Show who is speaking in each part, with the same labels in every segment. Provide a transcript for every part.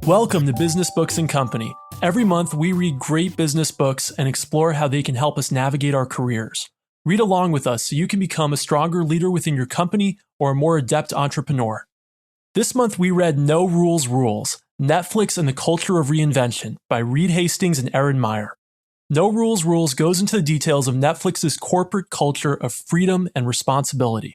Speaker 1: Welcome to Business Books and Company. Every month, we read great business books and explore how they can help us navigate our careers. Read along with us so you can become a stronger leader within your company or a more adept entrepreneur. This month, we read No Rules Rules, Netflix and the Culture of Reinvention by Reed Hastings and Erin Meyer. No Rules Rules goes into the details of Netflix's corporate culture of freedom and responsibility.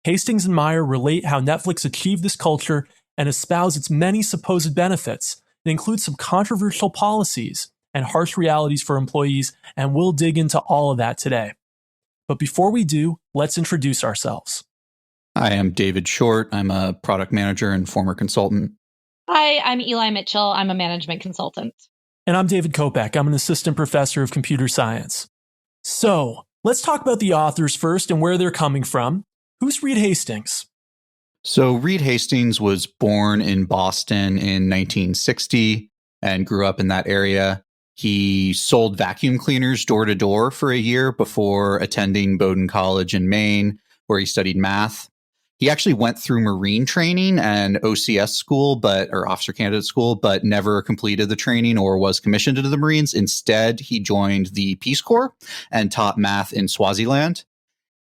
Speaker 1: Hastings and Meyer relate how Netflix achieved this culture and espouse its many supposed benefits. It includes some controversial policies and harsh realities for employees, and we'll dig into all of that today. But before we do, let's introduce ourselves.
Speaker 2: Hi, I'm David Short. I'm a product manager and former consultant.
Speaker 3: Hi, I'm Eli Mitchell. I'm a management consultant.
Speaker 1: And I'm David Kopak. I'm an assistant professor of computer science. So, let's talk about the authors first and where they're coming from. Who's Reed Hastings?
Speaker 2: So Reed Hastings was born in Boston in 1960 and grew up in that area. He sold vacuum cleaners door to door for a year before attending Bowdoin College in Maine, where he studied math. He actually went through Marine training and OCS school, or officer candidate school, but never completed the training or was commissioned into the Marines. Instead, he joined the Peace Corps and taught math in Swaziland.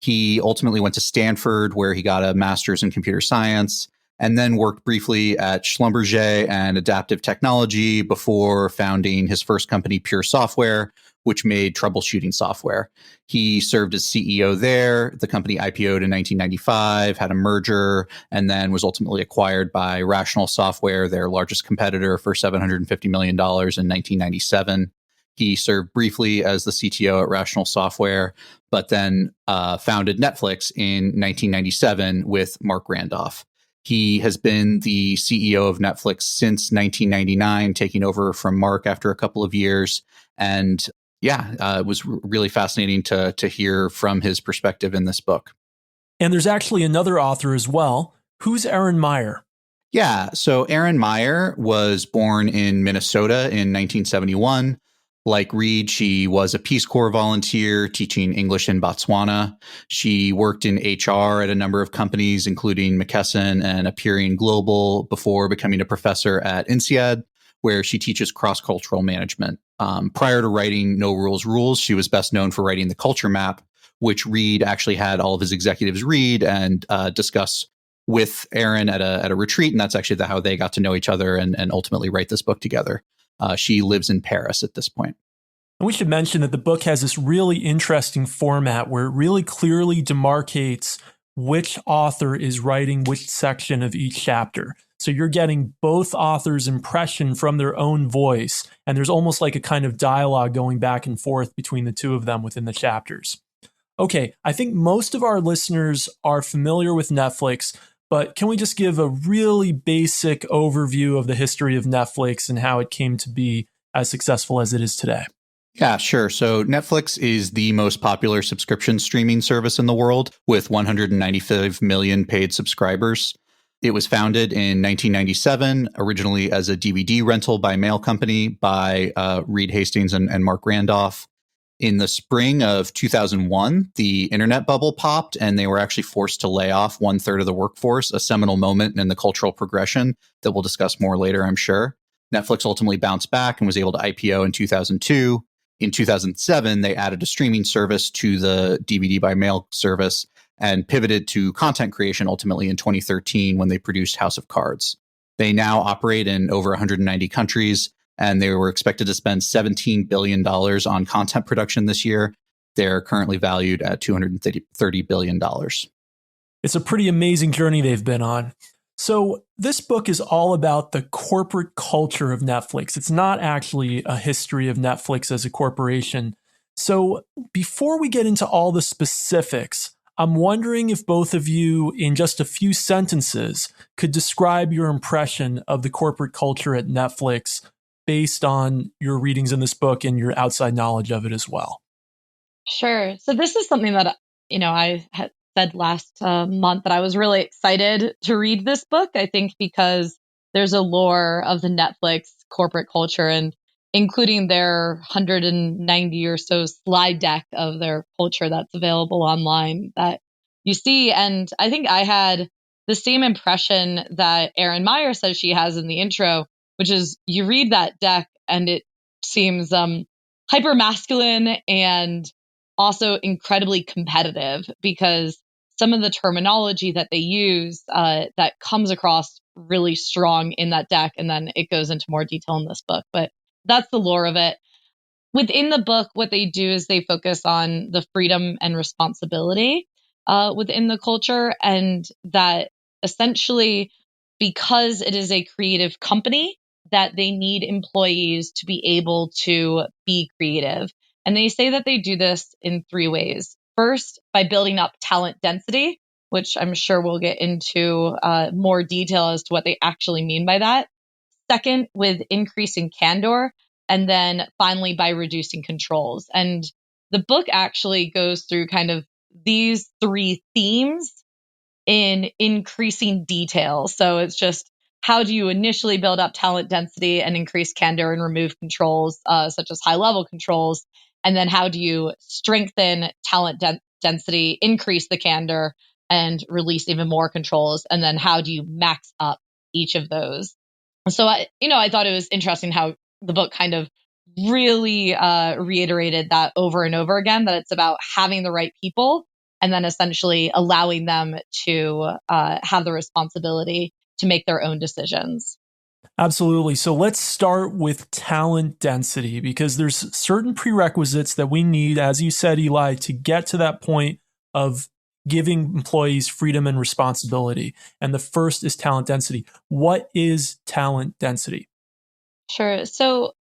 Speaker 2: He ultimately went to Stanford, where he got a master's in computer science, and then worked briefly at Schlumberger and Adaptive Technology before founding his first company, Pure Software, which made troubleshooting software. He served as CEO there. The company IPO'd in 1995, had a merger, and then was ultimately acquired by Rational Software, their largest competitor, for $750 million in 1997. He served briefly as the CTO at Rational Software, but then founded Netflix in 1997 with Mark Randolph. He has been the CEO of Netflix since 1999, taking over from Mark after a couple of years. And it was really fascinating to hear from his perspective in this book.
Speaker 1: And there's actually another author as well. Who's Erin Meyer?
Speaker 2: Yeah, so Erin Meyer was born in Minnesota in 1971. Like Reed, she was a Peace Corps volunteer teaching English in Botswana. She worked in HR at a number of companies, including McKesson and Aperion Global, before becoming a professor at INSEAD, where she teaches cross-cultural management. Prior to writing No Rules Rules, she was best known for writing the Culture Map, which Reed actually had all of his executives read and discuss with Erin at a retreat. And that's actually how they got to know each other and ultimately write this book together. She lives in Paris at this point.
Speaker 1: And we should mention that the book has this really interesting format where it really clearly demarcates which author is writing which section of each chapter. So you're getting both authors' impression from their own voice, and there's almost like a kind of dialogue going back and forth between the two of them within the chapters. Okay, I think most of our listeners are familiar with Netflix, but can we just give a really basic overview of the history of Netflix and how it came to be as successful as it is today?
Speaker 2: Yeah, sure. So Netflix is the most popular subscription streaming service in the world with 195 million paid subscribers. It was founded in 1997, originally as a DVD rental by mail company by Reed Hastings and Mark Randolph. In the spring of 2001, the internet bubble popped and they were actually forced to lay off 1/3 of the workforce, a seminal moment in the cultural progression that we'll discuss more later, I'm sure. Netflix ultimately bounced back and was able to IPO in 2002. In 2007, they added a streaming service to the DVD by mail service and pivoted to content creation ultimately in 2013 when they produced House of Cards. They now operate in over 190 countries, and they were expected to spend $17 billion on content production this year. They're currently valued at $230 billion.
Speaker 1: It's a pretty amazing journey they've been on. So this book is all about the corporate culture of Netflix. It's not actually a history of Netflix as a corporation. So before we get into all the specifics, I'm wondering if both of you, in just a few sentences, could describe your impression of the corporate culture at Netflix based on your readings in this book and your outside knowledge of it as well.
Speaker 3: Sure. So this is something that, I had said last month that I was really excited to read this book, I think because there's a lore of the Netflix corporate culture and including their 190 or so slide deck of their culture that's available online that you see. And I think I had the same impression that Erin Meyer says she has in the intro, which is you read that deck and it seems hyper masculine and also incredibly competitive, because some of the terminology that they use that comes across really strong in that deck. And then it goes into more detail in this book, but that's the lore of it. Within the book, what they do is they focus on the freedom and responsibility within the culture, and that essentially, because it is a creative company, that they need employees to be able to be creative. And they say that they do this in three ways. First, by building up talent density, which I'm sure we'll get into more detail as to what they actually mean by that. Second, with increasing candor. And then finally, by reducing controls. And the book actually goes through kind of these three themes in increasing detail. So it's just, how do you initially build up talent density and increase candor and remove controls, such as high level controls? And then how do you strengthen talent density, increase the candor, and release even more controls? And then how do you max up each of those? So I thought it was interesting how the book kind of really reiterated that over and over again, that it's about having the right people and then essentially allowing them to have the responsibility to make their own decisions.
Speaker 1: Absolutely. So let's start with talent density, because there's certain prerequisites that we need, as you said, Eli, to get to that point of giving employees freedom and responsibility. And the first is talent density. What is talent density?
Speaker 3: Sure. So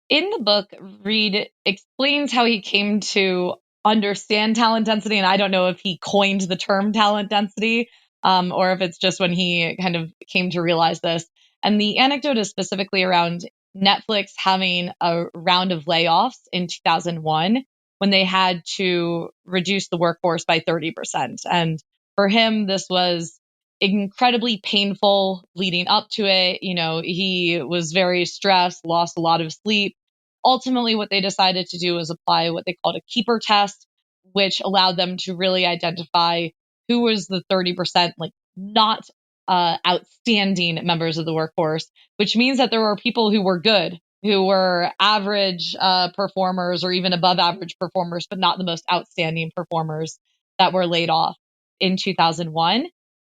Speaker 3: in the book, Reed explains how he came to understand talent density. And I don't know if he coined the term talent density or if it's just when he kind of came to realize this. And the anecdote is specifically around Netflix having a round of layoffs in 2001 when they had to reduce the workforce by 30%. And for him, this was incredibly painful leading up to it. He was very stressed, lost a lot of sleep. Ultimately, what they decided to do was apply what they called a keeper test, which allowed them to really identify who was the 30% not outstanding members of the workforce, which means that there were people who were good, who were average performers or even above average performers, but not the most outstanding performers, that were laid off in 2001.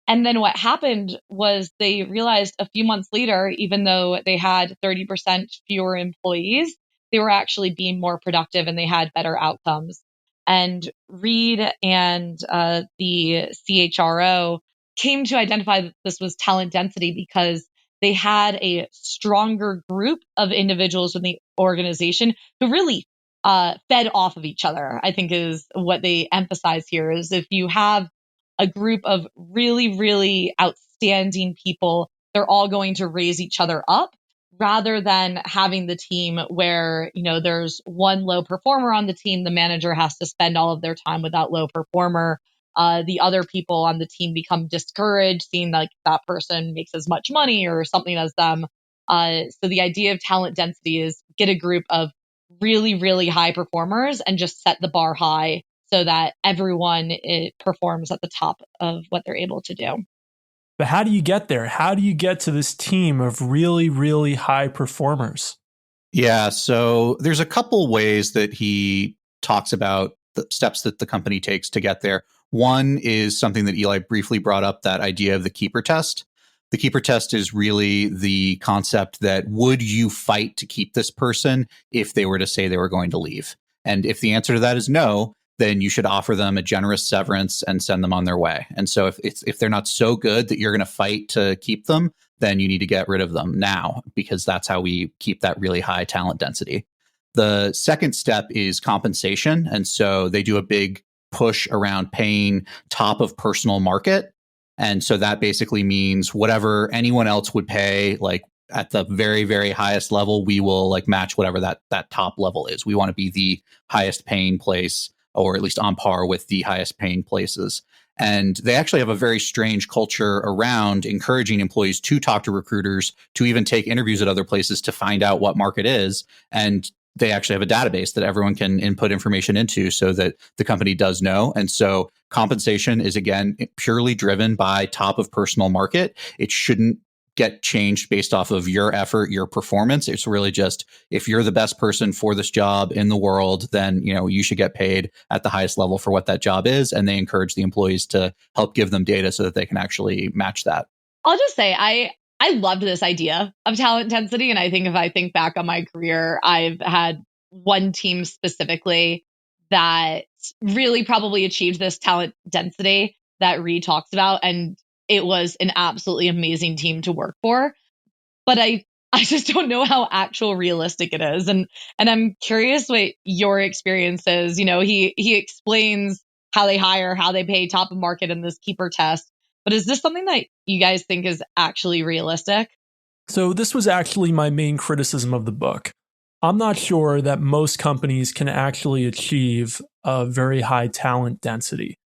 Speaker 3: And then what happened was they realized a few months later, even though they had 30% fewer employees, they were actually being more productive and they had better outcomes. And Reed and the CHRO came to identify that this was talent density because they had a stronger group of individuals in the organization who really fed off of each other, I think is what they emphasize here. Is if you have a group of really, really outstanding people, they're all going to raise each other up, rather than having the team where, there's one low performer on the team, the manager has to spend all of their time with that low performer. The other people on the team become discouraged, seeing like that person makes as much money or something as them. So the idea of talent density is get a group of really, really high performers and just set the bar high so that everyone performs at the top of what they're able to do.
Speaker 1: But how do you get there? How do you get to this team of really, really high performers?
Speaker 2: Yeah, so there's a couple ways that he talks about the steps that the company takes to get there. One is something that Eli briefly brought up, that idea of the keeper test. The keeper test is really the concept that would you fight to keep this person if they were to say they were going to leave? And if the answer to that is no, then you should offer them a generous severance and send them on their way. And so if they're not so good that you're going to fight to keep them, then you need to get rid of them now, because that's how we keep that really high talent density. The second step is compensation. And so they do a big push around paying top of personal market. And so that basically means whatever anyone else would pay, like at the very, very highest level, we will like match whatever that top level is. We want to be the highest paying place, or at least on par with the highest paying places. And they actually have a very strange culture around encouraging employees to talk to recruiters, to even take interviews at other places to find out what market is. And they actually have a database that everyone can input information into so that the company does know. And so compensation is, again, purely driven by top of personal market. It shouldn't get changed based off of your effort, your performance. It's really just, if you're the best person for this job in the world, then, you should get paid at the highest level for what that job is. And they encourage the employees to help give them data so that they can actually match that.
Speaker 3: I'll just say I loved this idea of talent density. And I think if I think back on my career, I've had one team specifically that really probably achieved this talent density that Reed talks about. And it was an absolutely amazing team to work for. But I just don't know how actual realistic it is. And I'm curious what your experience is. He explains how they hire, how they pay top of market in this keeper test. But is this something that you guys think is actually realistic?
Speaker 1: So this was actually my main criticism of the book. I'm not sure that most companies can actually achieve a very high talent density.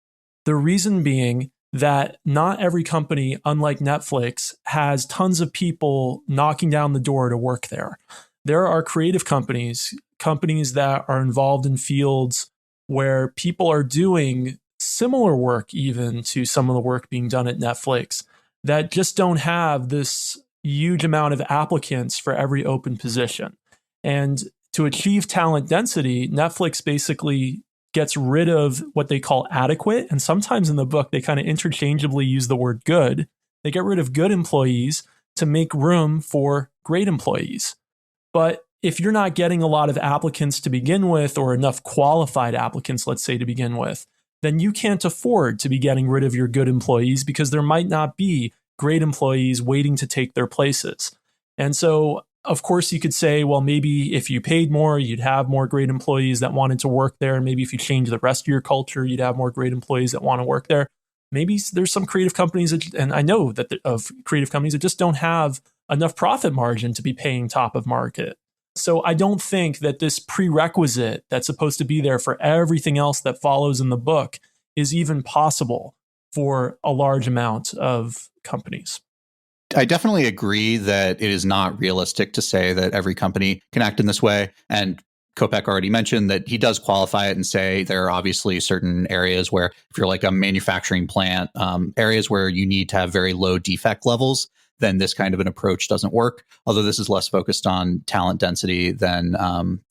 Speaker 1: The reason being that not every company, unlike Netflix, has tons of people knocking down the door to work there. There are creative companies that are involved in fields where people are doing similar work even to some of the work being done at Netflix that just don't have this huge amount of applicants for every open position. And to achieve talent density, Netflix basically gets rid of what they call adequate. And sometimes in the book, they kind of interchangeably use the word good. They get rid of good employees to make room for great employees. But if you're not getting a lot of applicants to begin with, or enough qualified applicants, let's say, to begin with, then you can't afford to be getting rid of your good employees because there might not be great employees waiting to take their places. And so, of course, you could say, well, maybe if you paid more, you'd have more great employees that wanted to work there. And maybe if you change the rest of your culture, you'd have more great employees that want to work there. Maybe there's some creative companies, and I know that of creative companies that just don't have enough profit margin to be paying top of market. So I don't think that this prerequisite that's supposed to be there for everything else that follows in the book is even possible for a large amount of companies.
Speaker 2: I definitely agree that it is not realistic to say that every company can act in this way. And Kopec already mentioned that he does qualify it and say there are obviously certain areas where, if you're like a manufacturing plant, areas where you need to have very low defect levels, then this kind of an approach doesn't work. Although this is less focused on talent density than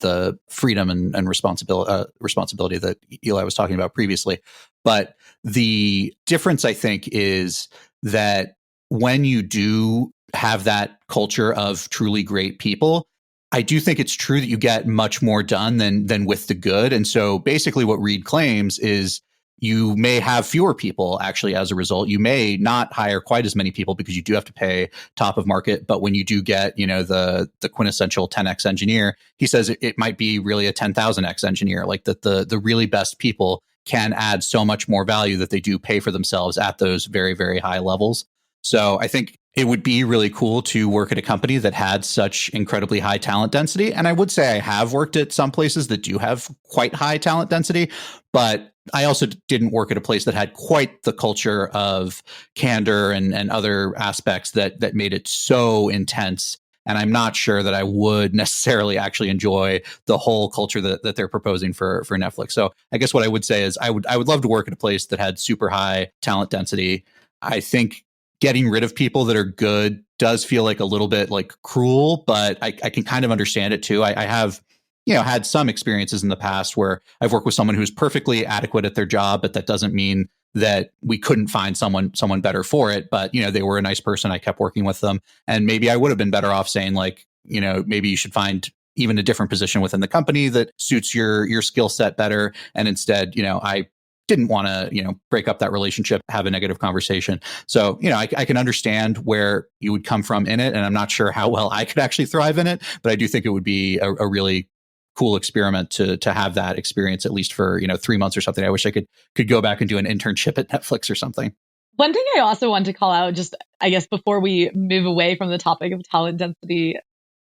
Speaker 2: the freedom and responsibility that Eli was talking about previously. But the difference, I think, is that when you do have that culture of truly great people, I do think it's true that you get much more done than with the good. And so basically what Reed claims is you may have fewer people actually as a result. You may not hire quite as many people because you do have to pay top of market. But when you do get, the quintessential 10x engineer, he says it might be really a 10,000x engineer, like that the really best people can add so much more value that they do pay for themselves at those very, very high levels. So I think it would be really cool to work at a company that had such incredibly high talent density. And I would say I have worked at some places that do have quite high talent density, but I also didn't work at a place that had quite the culture of candor and other aspects that made it so intense. And I'm not sure that I would necessarily actually enjoy the whole culture that they're proposing for Netflix. So I guess what I would say is I would love to work at a place that had super high talent density. I think getting rid of people that are good does feel like a little bit like cruel, but I can kind of understand it too. I have, had some experiences in the past where I've worked with someone who's perfectly adequate at their job, but that doesn't mean that we couldn't find someone better for it. But, they were a nice person. I kept working with them. And maybe I would have been better off saying like, maybe you should find even a different position within the company that suits your skill set better. And instead, I didn't want to, break up that relationship, have a negative conversation. So, I can understand where you would come from in it. And I'm not sure how well I could actually thrive in it, but I do think it would be a really cool experiment to have that experience, at least for, 3 months or something. I wish I could go back and do an internship at Netflix or something.
Speaker 3: One thing I also want to call out, just I guess before we move away from the topic of talent density,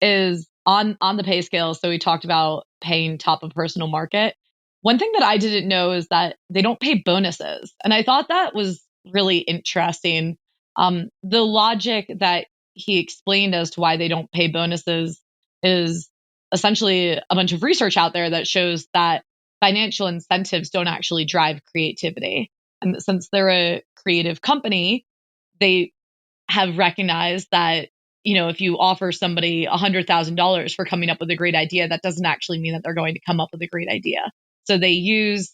Speaker 3: is on the pay scale. So we talked about paying top of personal market. One thing that I didn't know is that they don't pay bonuses. And I thought that was really interesting. The logic that he explained as to why they don't pay bonuses is essentially a bunch of research out there that shows that financial incentives don't actually drive creativity. And since they're a creative company, they have recognized that, if you offer somebody $100,000 for coming up with a great idea, that doesn't actually mean that they're going to come up with a great idea. So they use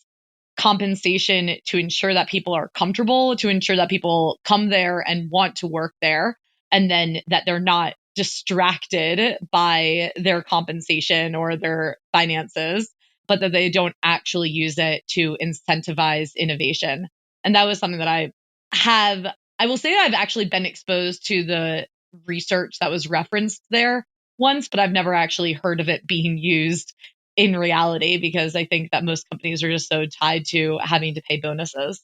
Speaker 3: compensation to ensure that people are comfortable, to ensure that people come there and want to work there, and then that they're not distracted by their compensation or their finances, but that they don't actually use it to incentivize innovation. And that was something that I will say I've actually been exposed to the research that was referenced there once, but I've never actually heard of it being used in reality, because I think that most companies are just so tied to having to pay bonuses.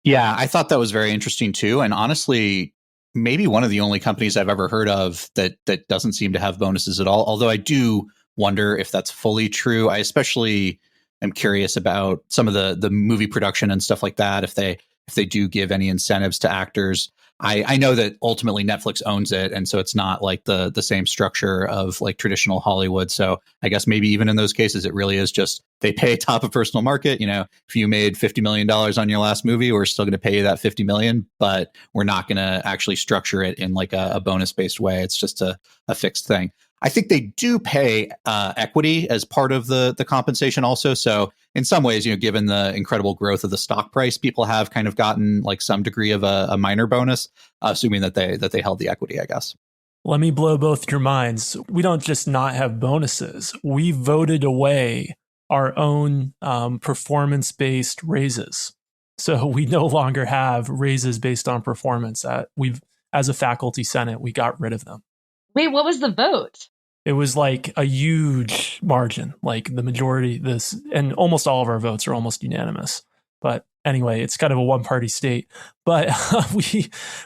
Speaker 2: Yeah, I thought that was very interesting too. And honestly, maybe one of the only companies I've ever heard of that doesn't seem to have bonuses at all. Although I do wonder if that's fully true. I especially am curious about some of the movie production and stuff like that. If they do give any incentives to actors. I know that ultimately Netflix owns it, and so it's not like the same structure of like traditional Hollywood. So I guess maybe even in those cases, it really is just they pay top of personal market. If you made $50 million on your last movie, we're still going to pay you that $50 million, but we're not going to actually structure it in like a bonus based way. It's just a fixed thing. I think they do pay equity as part of the compensation also. So in some ways, given the incredible growth of the stock price, people have kind of gotten like some degree of a minor bonus, assuming that they held the equity, I guess.
Speaker 1: Let me blow both your minds. We don't just not have bonuses. We voted away our own performance-based raises. So we no longer have raises based on performance. As a faculty senate, we got rid of them.
Speaker 3: Wait, what was the vote?
Speaker 1: It was like a huge margin, like the majority, and almost all of our votes are almost unanimous. But anyway, it's kind of a one-party state. But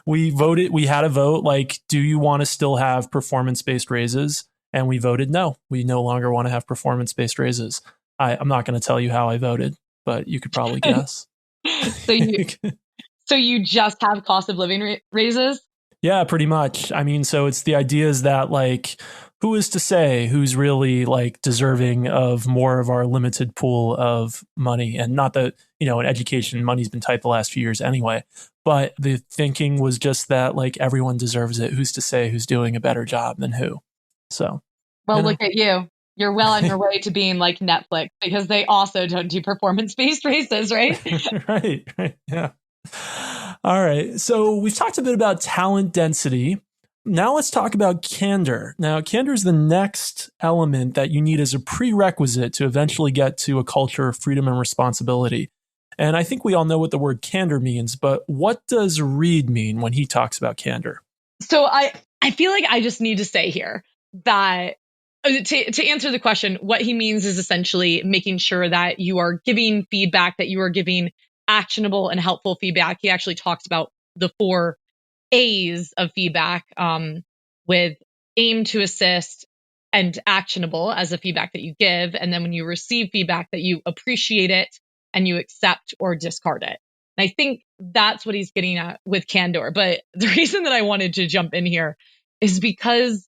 Speaker 1: we voted, we had a vote like, do you want to still have performance-based raises? And we voted no. We no longer want to have performance-based raises. I'm not going to tell you how I voted, but you could probably guess.
Speaker 3: So you just have cost of living raises?
Speaker 1: Yeah, pretty much. I mean, so it's the idea is that like, who is to say who's really like deserving of more of our limited pool of money? And not that, in education, money's been tight the last few years anyway. But the thinking was just that like everyone deserves it. Who's to say who's doing a better job than who? So,
Speaker 3: well, look at you. You're well on your way to being like Netflix, because they also don't do performance-based raises, right?
Speaker 1: Right. Yeah. All right. So we've talked a bit about talent density. Now let's talk about candor. Now, candor is the next element that you need as a prerequisite to eventually get to a culture of freedom and responsibility. And I think we all know what the word candor means, but what does Reed mean when he talks about candor?
Speaker 3: So I feel like I just need to say here that to answer the question, what he means is essentially making sure that you are giving feedback, that you are giving actionable and helpful feedback. He actually talks about the 4 A's of feedback, with aim to assist and actionable as the feedback that you give. And then when you receive feedback, that you appreciate it and you accept or discard it. And I think that's what he's getting at with candor. But the reason that I wanted to jump in here is because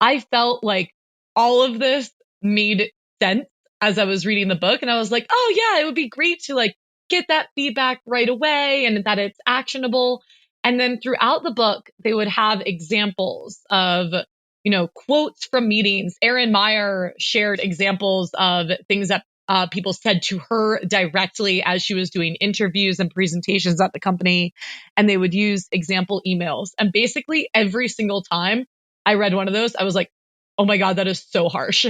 Speaker 3: I felt like all of this made sense as I was reading the book. And I was like, oh yeah, it would be great to like get that feedback right away and that it's actionable. And then throughout the book, they would have examples of, quotes from meetings. Erin Meyer shared examples of things that people said to her directly as she was doing interviews and presentations at the company. And they would use example emails. And basically every single time I read one of those, I was like, oh my God, that is so harsh.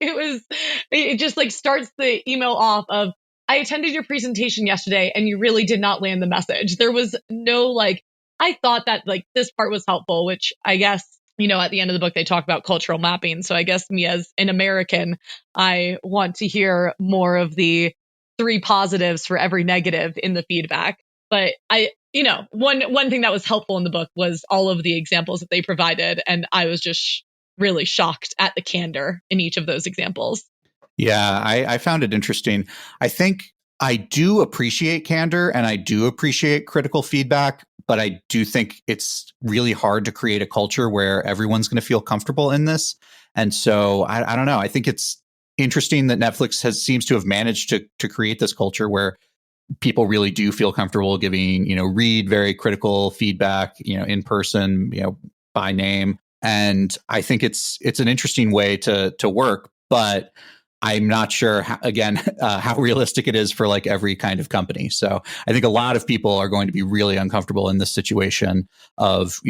Speaker 3: It just like starts the email off of, I attended your presentation yesterday and you really did not land the message. There was no like, I thought that like this part was helpful, which I guess, at the end of the book, they talk about cultural mapping. So I guess me as an American, I want to hear more of the 3 positives for every negative in the feedback. But one thing that was helpful in the book was all of the examples that they provided. And I was just really shocked at the candor in each of those examples.
Speaker 2: Yeah, I found it interesting. I think I do appreciate candor and I do appreciate critical feedback, but I do think it's really hard to create a culture where everyone's going to feel comfortable in this. And so I don't know. I think it's interesting that Netflix seems to have managed to create this culture where people really do feel comfortable giving, read very critical feedback, in person, by name. And I think it's an interesting way to work, but I'm not sure how realistic it is for like every kind of company. So I think a lot of people are going to be really uncomfortable in this situation of,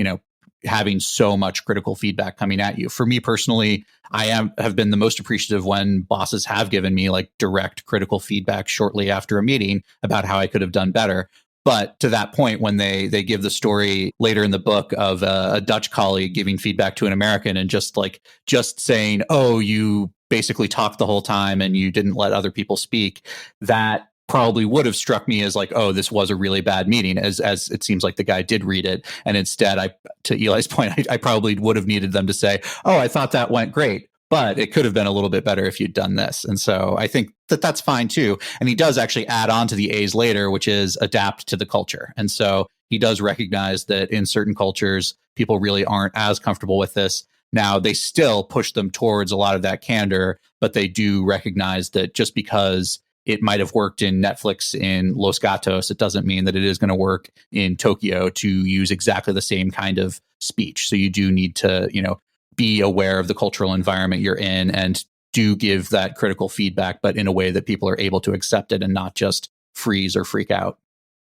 Speaker 2: having so much critical feedback coming at you. For me personally, have been the most appreciative when bosses have given me like direct critical feedback shortly after a meeting about how I could have done better. But to that point, when they give the story later in the book of a Dutch colleague giving feedback to an American and just saying, "Oh, you basically talked the whole time and you didn't let other people speak," that probably would have struck me as like, "Oh, this was a really bad meeting," as it seems like the guy did read it. And instead, to Eli's point, I probably would have needed them to say, "Oh, I thought that went great, but it could have been a little bit better if you'd done this." And so I think that that's fine too. And he does actually add on to the A's later, which is adapt to the culture. And so he does recognize that in certain cultures, people really aren't as comfortable with this. Now, they still push them towards a lot of that candor, but they do recognize that just because it might have worked in Netflix in Los Gatos, it doesn't mean that it is going to work in Tokyo to use exactly the same kind of speech. So you do need to, be aware of the cultural environment you're in and do give that critical feedback, but in a way that people are able to accept it and not just freeze or freak out.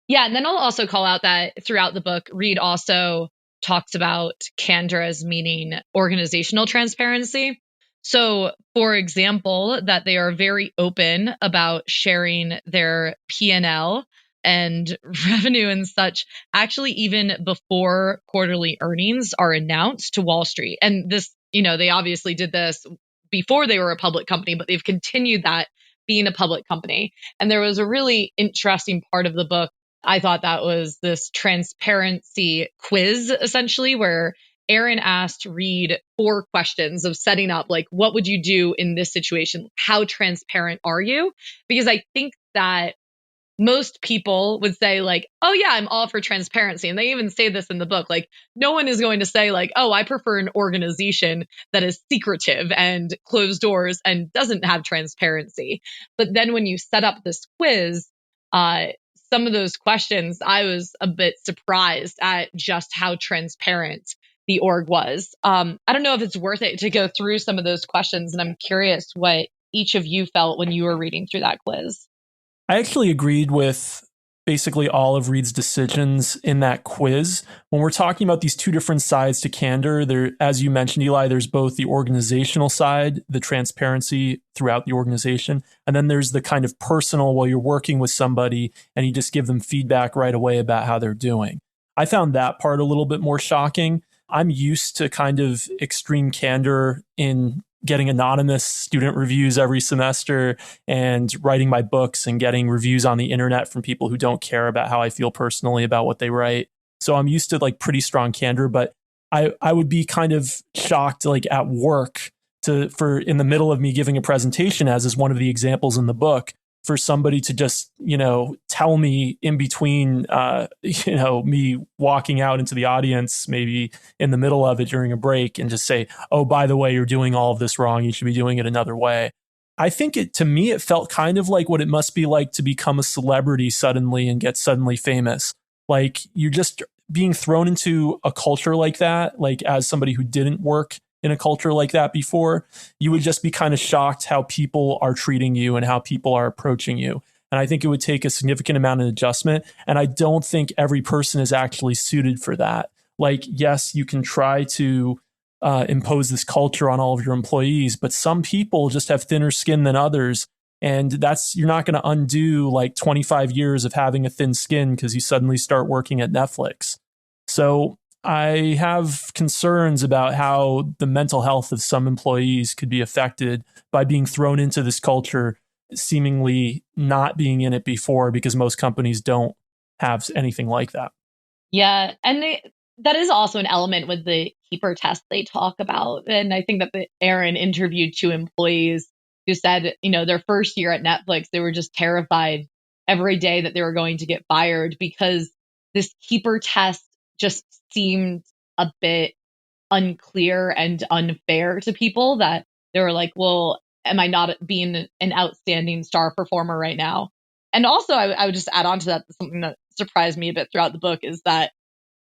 Speaker 3: Yeah. And then I'll also call out that throughout the book, Reed also talks about candor as meaning organizational transparency. So, for example, that they are very open about sharing their P&L and revenue and such, actually, even before quarterly earnings are announced to Wall Street. And this, they obviously did this before they were a public company, but they've continued that being a public company. And there was a really interesting part of the book. I thought that was this transparency quiz, essentially, where Erin asked Reed 4 questions of setting up, like, what would you do in this situation? How transparent are you? Because I think that most people would say like, oh yeah, I'm all for transparency. And they even say this in the book, like no one is going to say like, oh, I prefer an organization that is secretive and closed doors and doesn't have transparency. But then when you set up this quiz, some of those questions, I was a bit surprised at just how transparent the org was. I don't know if it's worth it to go through some of those questions. And I'm curious what each of you felt when you were reading through that quiz.
Speaker 1: I actually agreed with basically all of Reed's decisions in that quiz. When we're talking about these two different sides to candor, there, as you mentioned, Eli, there's both the organizational side, the transparency throughout the organization, and then there's the kind of personal, while you're working with somebody and you just give them feedback right away about how they're doing. I found that part a little bit more shocking. I'm used to kind of extreme candor in getting anonymous student reviews every semester and writing my books and getting reviews on the internet from people who don't care about how I feel personally about what they write. So I'm used to like pretty strong candor, but I would be kind of shocked like at work for in the middle of me giving a presentation, as is one of the examples in the book, for somebody to just, tell me in between, me walking out into the audience, maybe in the middle of it during a break, and just say, oh, by the way, you're doing all of this wrong. You should be doing it another way. I think to me, it felt kind of like what it must be like to become a celebrity suddenly and get suddenly famous. Like you're just being thrown into a culture like that, like as somebody who didn't work in a culture like that before, you would just be kind of shocked how people are treating you and how people are approaching you. And I think it would take a significant amount of adjustment. And I don't think every person is actually suited for that. Like, yes, you can try to impose this culture on all of your employees, but some people just have thinner skin than others. And you're not going to undo like 25 years of having a thin skin because you suddenly start working at Netflix. So I have concerns about how the mental health of some employees could be affected by being thrown into this culture, seemingly not being in it before, because most companies don't have anything like that.
Speaker 3: Yeah. And that is also an element with the keeper test they talk about. And I think that Erin interviewed 2 employees who said, their first year at Netflix, they were just terrified every day that they were going to get fired because this keeper test just seemed a bit unclear and unfair to people, that they were like, well, am I not being an outstanding star performer right now? And also, I would just add on to that, something that surprised me a bit throughout the book is that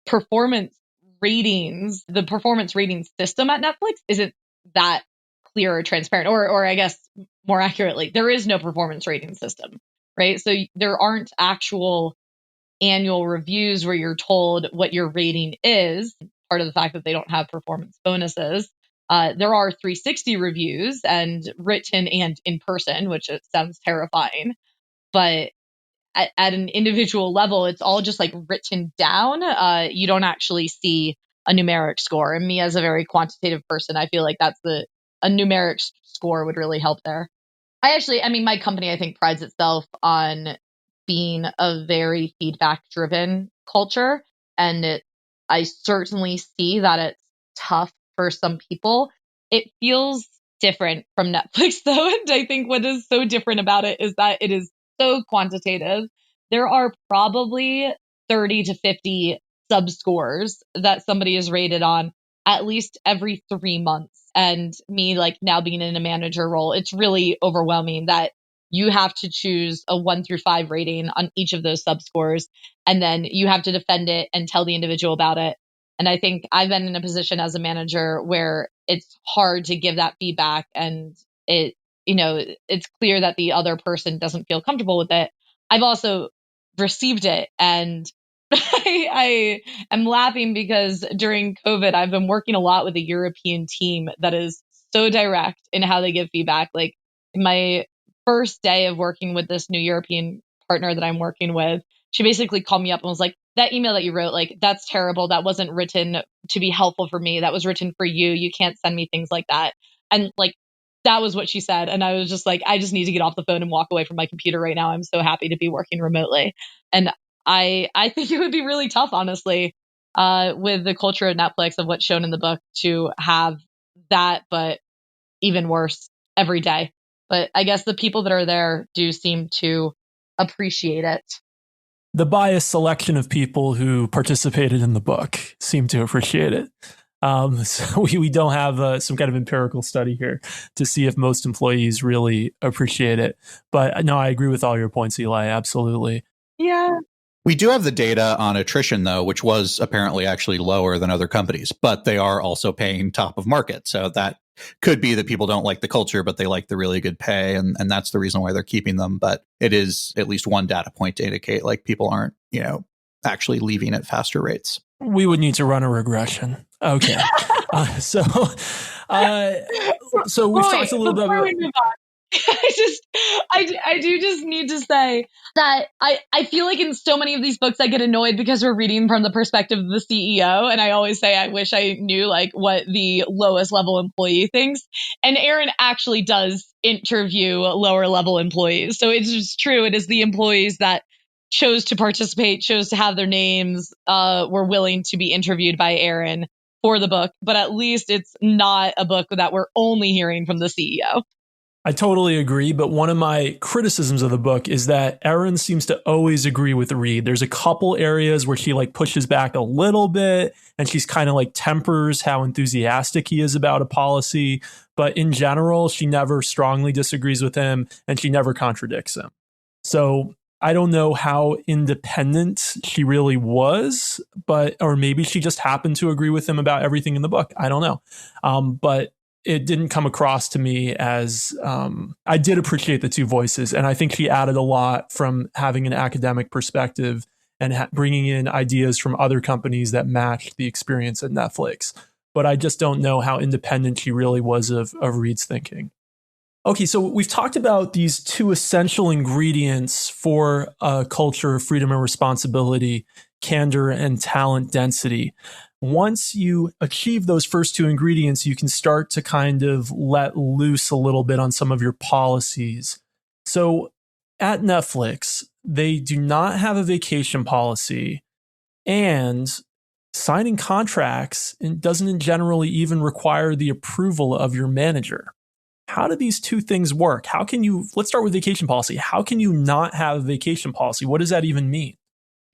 Speaker 3: performance ratings, the performance rating system at Netflix isn't that clear or transparent, or I guess more accurately, there is no performance rating system, right? So there aren't actual annual reviews where you're told what your rating is, part of the fact that they don't have performance bonuses. There are 360 reviews and written and in person, which it sounds terrifying. But at an individual level, it's all just like written down. You don't actually see a numeric score. And me as a very quantitative person, I feel like a numeric score would really help there. I mean, my company, I think, prides itself on being a very feedback driven culture. And I certainly see that it's tough for some people. It feels different from Netflix, though. And I think what is so different about it is that it is so quantitative. There are probably 30 to 50 subscores that somebody is rated on at least every 3 months. And me, like now being in a manager role, it's really overwhelming that you have to choose a 1 through 5 rating on each of those subscores. And then you have to defend it and tell the individual about it. And I think I've been in a position as a manager where it's hard to give that feedback. And it's clear that the other person doesn't feel comfortable with it. I've also received it. And I am laughing because during COVID, I've been working a lot with a European team that is so direct in how they give feedback. Like my first day of working with this new European partner that I'm working with, she basically called me up and was like, that email that you wrote, like, that's terrible. That wasn't written to be helpful for me. That was written for you. You can't send me things like that. And like, that was what she said. And I was just like, I just need to get off the phone and walk away from my computer right now. I'm so happy to be working remotely. And I think it would be really tough, honestly, with the culture at Netflix of what's shown in the book to have that, but even worse every day. But I guess the people that are there do seem to appreciate it.
Speaker 1: The biased selection of people who participated in the book seem to appreciate it. So we don't have some kind of empirical study here to see if most employees really appreciate it. But no, I agree with all your points, Eli. Absolutely.
Speaker 3: Yeah.
Speaker 2: We do have the data on attrition, though, which was apparently actually lower than other companies, but they are also paying top of market. So that could be that people don't like the culture, but they like the really good pay. And that's the reason why they're keeping them. But it is at least one data point to indicate like people aren't, actually leaving at faster rates.
Speaker 3: Mm-hmm.
Speaker 1: We would need to run a regression. Okay. So we've talked a little bit about...
Speaker 3: I do just need to say that I feel like in so many of these books I get annoyed because we're reading from the perspective of the CEO. And I always say I wish I knew like what the lowest level employee thinks. And Erin actually does interview lower level employees. So it's just true. It is the employees that chose to participate, chose to have their names, were willing to be interviewed by Erin for the book. But at least it's not a book that we're only hearing from the CEO.
Speaker 1: I totally agree, but one of my criticisms of the book is that Erin seems to always agree with Reed. There's a couple areas where she like pushes back a little bit and she's kind of like tempers how enthusiastic he is about a policy. But in general, she never strongly disagrees with him and she never contradicts him. So I don't know how independent she really was, or maybe she just happened to agree with him about everything in the book. I don't know. But it didn't come across to me as I did appreciate the two voices. And I think she added a lot from having an academic perspective and bringing in ideas from other companies that matched the experience at Netflix. But I just don't know how independent she really was of Reed's thinking. Okay, so we've talked about these two essential ingredients for a culture of freedom and responsibility, candor and talent density. Once you achieve those first two ingredients, you can start to kind of let loose a little bit on some of your policies. So at Netflix, they do not have a vacation policy, and signing contracts doesn't generally even require the approval of your manager. How do these two things work? Let's start with vacation policy. How can you not have a vacation policy? What does that even mean?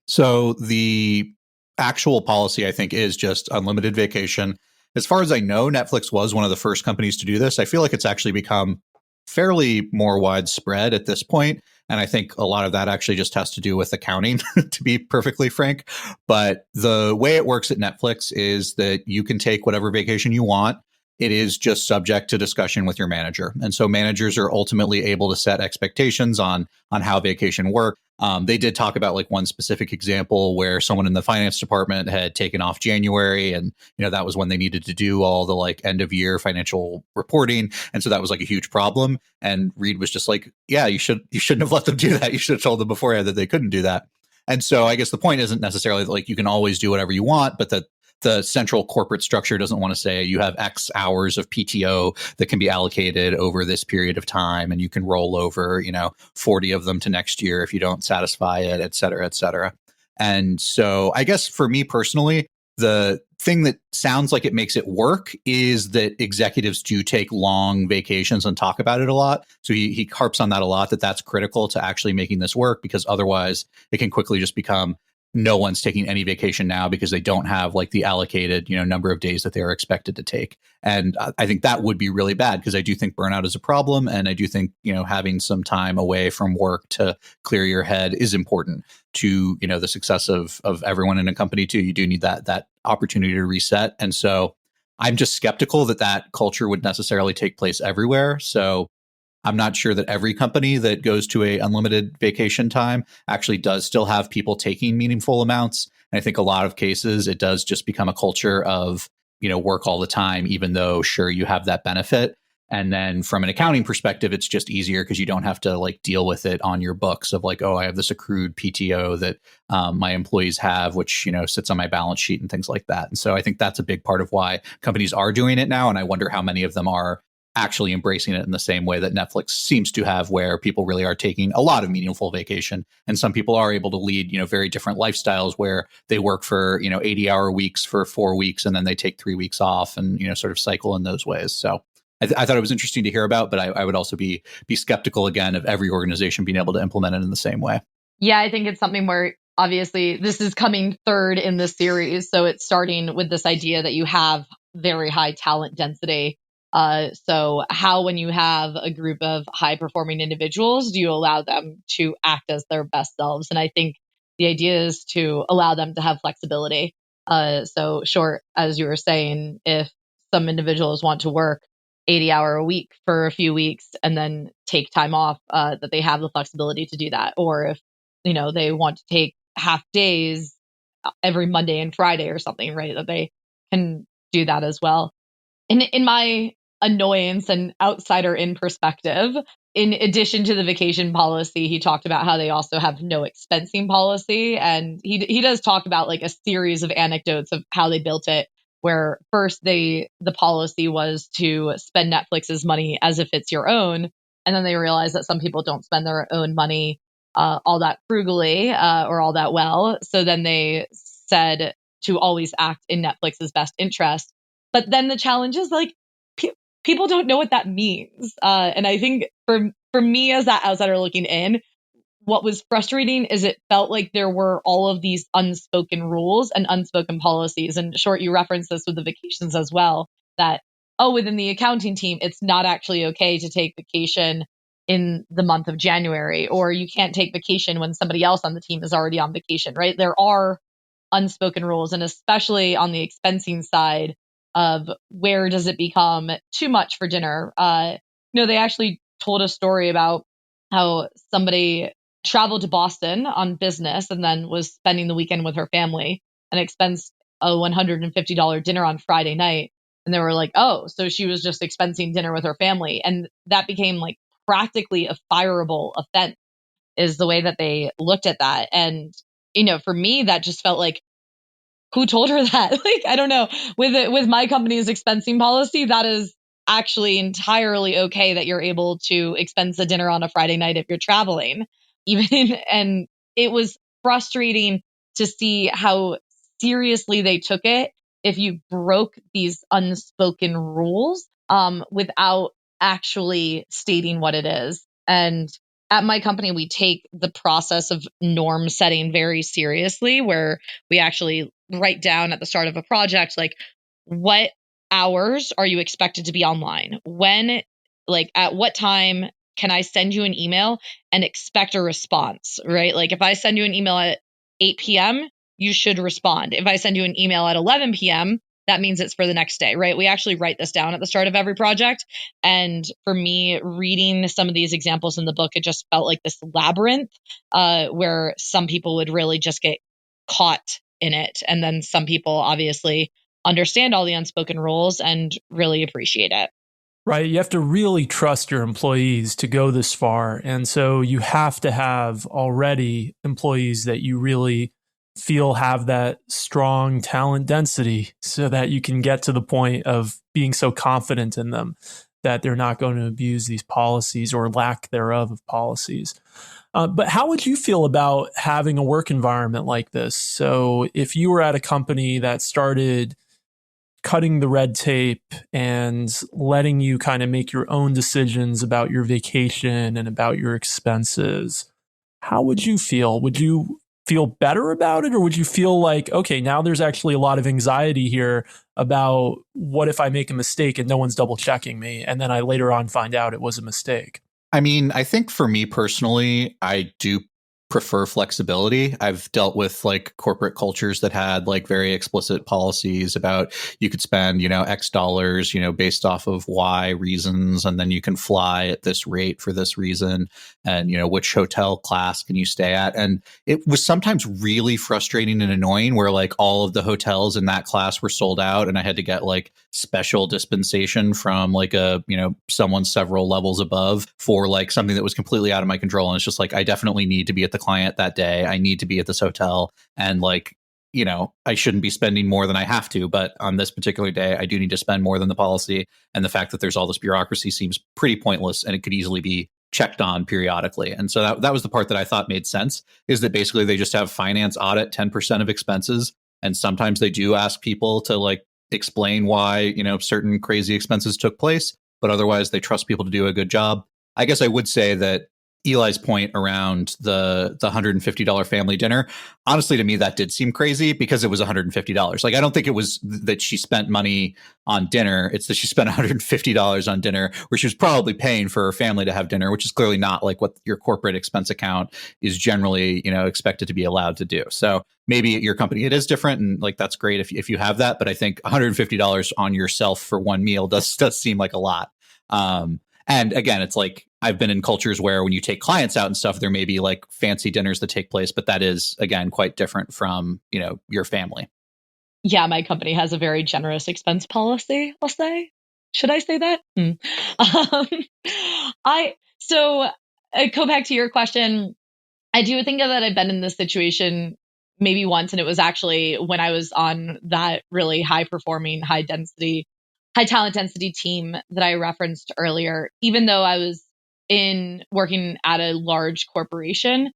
Speaker 2: So the actual policy, I think, is just unlimited vacation. As far as I know, Netflix was one of the first companies to do this. I feel like it's actually become fairly more widespread at this point. And I think a lot of that actually just has to do with accounting, to be perfectly frank. But the way it works at Netflix is that you can take whatever vacation you want. It is just subject to discussion with your manager. And so managers are ultimately able to set expectations on how vacation works. They did talk about like one specific example where someone in the finance department had taken off January, and that was when they needed to do all the like end of year financial reporting, and so that was like a huge problem. And Reed was just like, "Yeah, you shouldn't have let them do that. You should have told them beforehand that they couldn't do that." And so I guess the point isn't necessarily that like you can always do whatever you want, but that the central corporate structure doesn't want to say you have X hours of PTO that can be allocated over this period of time, and you can roll over, 40 of them to next year if you don't satisfy it, et cetera, et cetera. And so I guess for me personally, the thing that sounds like it makes it work is that executives do take long vacations and talk about it a lot. So he harps on that a lot, that's critical to actually making this work, because otherwise it can quickly just become no one's taking any vacation now because they don't have like the allocated, number of days that they are expected to take. And I think that would be really bad, because I do think burnout is a problem. And I do think, having some time away from work to clear your head is important to, the success of everyone in a company too. You do need that opportunity to reset. And so I'm just skeptical that culture would necessarily take place everywhere. So I'm not sure that every company that goes to a unlimited vacation time actually does still have people taking meaningful amounts. And I think a lot of cases, it does just become a culture of, work all the time, even though sure you have that benefit. And then from an accounting perspective, it's just easier because you don't have to like deal with it on your books of like, oh, I have this accrued PTO that my employees have, which, sits on my balance sheet and things like that. And so I think that's a big part of why companies are doing it now. And I wonder how many of them are actually embracing it in the same way that Netflix seems to have, where people really are taking a lot of meaningful vacation. And some people are able to lead, very different lifestyles where they work for, 80-hour weeks for 4 weeks, and then they take 3 weeks off and, sort of cycle in those ways. So I thought it was interesting to hear about, but I would also be skeptical again of every organization being able to implement it in the same way.
Speaker 3: Yeah, I think it's something where obviously this is coming third in the series. So it's starting with this idea that you have very high talent density. So how, when you have a group of high performing individuals, do you allow them to act as their best selves? And I think the idea is to allow them to have flexibility. So sure, as you were saying, if some individuals want to work 80-hour a week for a few weeks and then take time off, that they have the flexibility to do that. Or if, they want to take half days every Monday and Friday or something, right, that they can do that as well. In my annoyance and outsider in perspective, in addition to the vacation policy, he talked about how they also have no expensing policy. And he does talk about like a series of anecdotes of how they built it, where first the policy was to spend Netflix's money as if it's your own. And then they realized that some people don't spend their own money all that frugally or all that well. So then they said to always act in Netflix's best interest. But then the challenge is like, people don't know what that means. And I think for me as that outsider looking in, what was frustrating is it felt like there were all of these unspoken rules and unspoken policies. And Short, you referenced this with the vacations as well, that, within the accounting team, it's not actually okay to take vacation in the month of January, or you can't take vacation when somebody else on the team is already on vacation, right? There are unspoken rules, and especially on the expensing side of where does it become too much for dinner. They actually told a story about how somebody traveled to Boston on business and then was spending the weekend with her family and expensed a $150 dinner on Friday night. And they were like, oh, so she was just expensing dinner with her family. And that became like practically a fireable offense, is the way that they looked at that. And, for me, that just felt like, who told her that? Like, I don't know. With my company's expensing policy, that is actually entirely okay that you're able to expense a dinner on a Friday night if you're traveling. And it was frustrating to see how seriously they took it if you broke these unspoken rules without actually stating what it is. And at my company, we take the process of norm setting very seriously, where we actually write down at the start of a project, like, what hours are you expected to be online? When, like, at what time can I send you an email and expect a response, right? Like if I send you an email at 8 p.m., you should respond. If I send you an email at 11 p.m., that means it's for the next day, right? We actually write this down at the start of every project. And for me, reading some of these examples in the book, it just felt like this labyrinth where some people would really just get caught in it. And then some people obviously understand all the unspoken rules and really appreciate it.
Speaker 1: Right. You have to really trust your employees to go this far. And so you have to have already employees that you really feel have that strong talent density so that you can get to the point of being so confident in them that they're not going to abuse these policies or lack thereof of policies. But how would you feel about having a work environment like this? So if you were at a company that started cutting the red tape and letting you kind of make your own decisions about your vacation and about your expenses, how would you feel? Would you feel better about it? Or would you feel like, okay, now there's actually a lot of anxiety here about what if I make a mistake and no one's double checking me? And then I later on find out it was a mistake.
Speaker 2: I mean, I think for me personally, I do prefer flexibility. I've dealt with like corporate cultures that had like very explicit policies about you could spend, X dollars, based off of Y reasons, and then you can fly at this rate for this reason, and which hotel class can you stay at. And it was sometimes really frustrating and annoying where like all of the hotels in that class were sold out and I had to get like special dispensation from like someone several levels above for like something that was completely out of my control. And it's just like, I definitely need to be at the client that day. I need to be at this hotel, and like, I shouldn't be spending more than I have to, but on this particular day, I do need to spend more than the policy. And the fact that there's all this bureaucracy seems pretty pointless, and it could easily be checked on periodically. And so that was the part that I thought made sense, is that basically they just have finance audit 10% of expenses. And sometimes they do ask people to like explain why, certain crazy expenses took place, but otherwise they trust people to do a good job. I guess I would say that Eli's point around the $150 family dinner, honestly, to me, that did seem crazy because it was $150. Like, I don't think it was that she spent money on dinner. It's that she spent $150 on dinner, where she was probably paying for her family to have dinner, which is clearly not like what your corporate expense account is generally, expected to be allowed to do. So maybe at your company, it is different. And like, that's great if you have that. But I think $150 on yourself for one meal does seem like a lot. And again, it's like, I've been in cultures where when you take clients out and stuff, there may be like fancy dinners that take place, but that is, again, quite different from, your family.
Speaker 3: Yeah, my company has a very generous expense policy, I'll say. Should I say that? I go back to your question. I do think that I've been in this situation maybe once, and it was actually when I was on that really high performing, high talent density team that I referenced earlier. Even though I was working at a large corporation,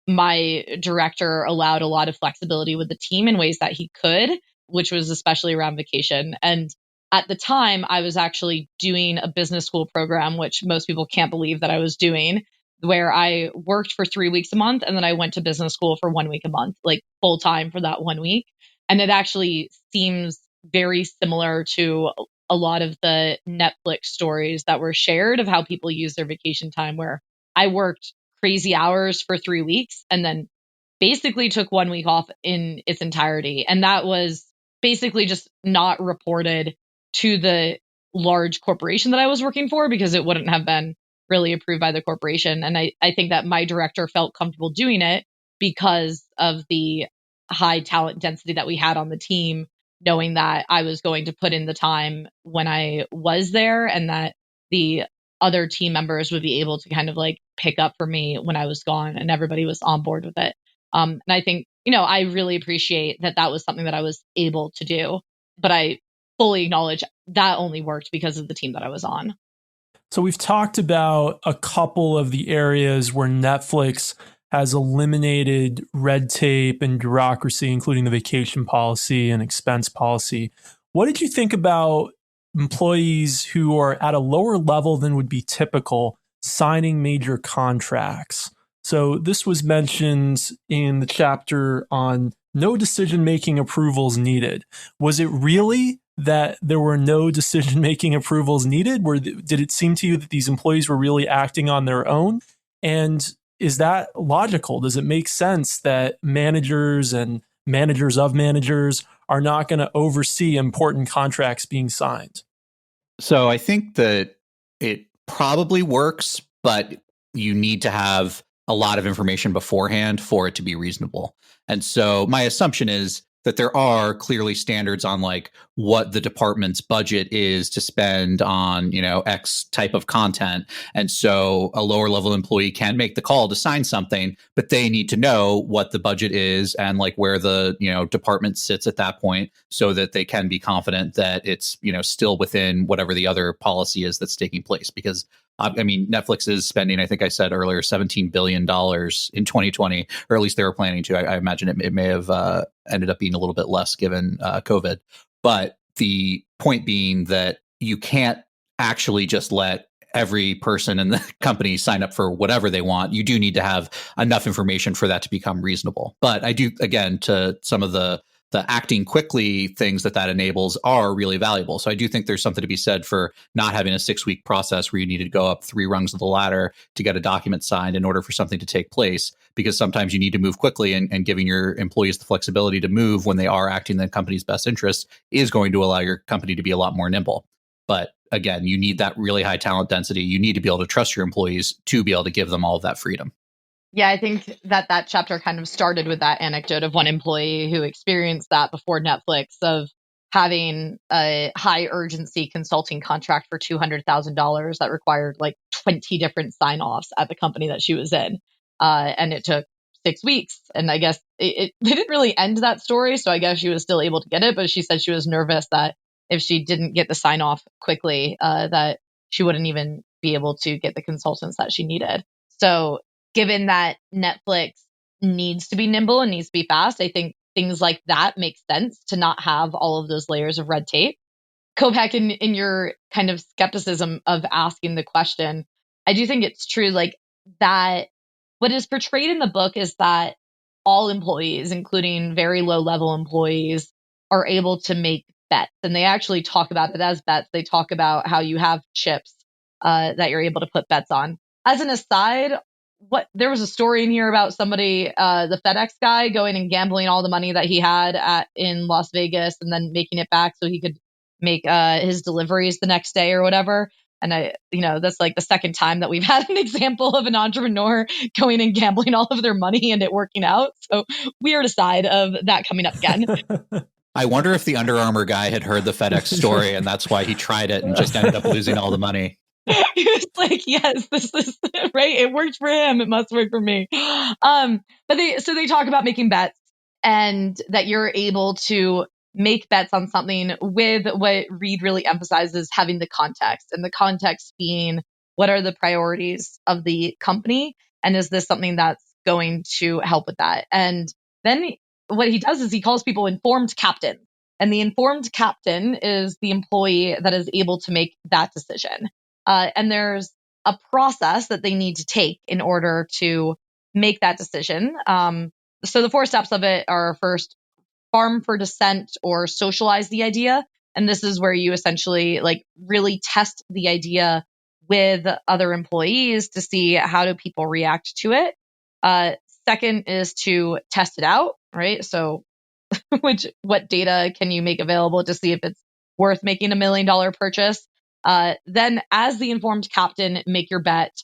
Speaker 3: my director allowed a lot of flexibility with the team in ways that he could, which was especially around vacation. And at the time, I was actually doing a business school program, which most people can't believe that I was doing, where I worked for 3 weeks a month and then I went to business school for 1 week a month, like full time for that 1 week. And it actually seems very similar to a lot of the Netflix stories that were shared of how people use their vacation time, where I worked crazy hours for 3 weeks and then basically took 1 week off in its entirety. And that was basically just not reported to the large corporation that I was working for because it wouldn't have been really approved by the corporation. And I think that my director felt comfortable doing it because of the high talent density that we had on the team, knowing that I was going to put in the time when I was there and that the other team members would be able to kind of like pick up for me when I was gone, and everybody was on board with it. And I think, I really appreciate that that was something that I was able to do, but I fully acknowledge that only worked because of the team that I was on.
Speaker 1: So we've talked about a couple of the areas where Netflix has eliminated red tape and bureaucracy, including the vacation policy and expense policy. What did you think about employees who are at a lower level than would be typical signing major contracts? So this was mentioned in the chapter on no decision-making approvals needed. Was it really that there were no decision-making approvals needed? Did it seem to you that these employees were really acting on their own? And is that logical? Does it make sense that managers and managers of managers are not going to oversee important contracts being signed?
Speaker 2: So I think that it probably works, but you need to have a lot of information beforehand for it to be reasonable. And so my assumption is that there are clearly standards on like what the department's budget is to spend on, X type of content. And so a lower level employee can make the call to sign something, but they need to know what the budget is and like where the, department sits at that point so that they can be confident that it's, still within whatever the other policy is that's taking place. Because Netflix is spending, I think I said earlier, $17 billion in 2020, or at least they were planning to. I imagine it may have ended up being a little bit less given COVID. But the point being that you can't actually just let every person in the company sign up for whatever they want. You do need to have enough information for that to become reasonable. But I do, again, to some of the acting quickly things that enables are really valuable. So I do think there's something to be said for not having a 6-week process where you need to go up 3 rungs of the ladder to get a document signed in order for something to take place, because sometimes you need to move quickly, and giving your employees the flexibility to move when they are acting in the company's best interest is going to allow your company to be a lot more nimble. But again, you need that really high talent density. You need to be able to trust your employees to be able to give them all of that freedom.
Speaker 3: Yeah, I think that chapter kind of started with that anecdote of one employee who experienced that before Netflix, of having a high urgency consulting contract for $200,000 that required like 20 different sign-offs at the company that she was in. And it took 6 weeks. And I guess they didn't really end that story. So I guess she was still able to get it. But she said she was nervous that if she didn't get the sign-off quickly, that she wouldn't even be able to get the consultants that she needed. So given that Netflix needs to be nimble and needs to be fast, I think things like that make sense to not have all of those layers of red tape. Go back in your kind of skepticism of asking the question. I do think it's true, like that what is portrayed in the book is that all employees, including very low level employees, are able to make bets. And they actually talk about it as bets. They talk about how you have chips that you're able to put bets on. As an aside, there was a story in here about somebody, the FedEx guy, going and gambling all the money that he had in Las Vegas and then making it back so he could make his deliveries the next day or whatever. And that's like the second time that we've had an example of an entrepreneur going and gambling all of their money and it working out. So weird aside of that coming up again.
Speaker 2: I wonder if the Under Armour guy had heard the FedEx story and that's why he tried it and just ended up losing all the money.
Speaker 3: He was like, yes, this is right. It worked for him. It must work for me. But they talk about making bets, and that you're able to make bets on something with what Reed really emphasizes, having the context, and the context being what are the priorities of the company, and is this something that's going to help with that? And then what he does is he calls people informed captains, and the informed captain is the employee that is able to make that decision. And there's a process that they need to take in order to make that decision. So the 4 steps of it are, first, farm for dissent or socialize the idea. And this is where you essentially like really test the idea with other employees to see how do people react to it. Second is to test it out, right? So what data can you make available to see if it's worth making $1 million purchase? Then, as the informed captain, make your bet.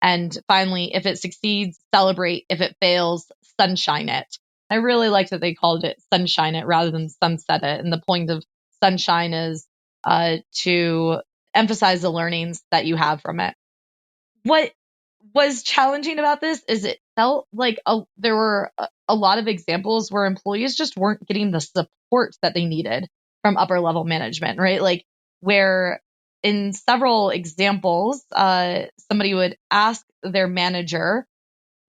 Speaker 3: And finally, if it succeeds, celebrate. If it fails, sunshine it. I really like that they called it sunshine it rather than sunset it. And the point of sunshine is to emphasize the learnings that you have from it. What was challenging about this is it felt like there were a lot of examples where employees just weren't getting the support that they needed from upper level management, right? Like where in several examples, somebody would ask their manager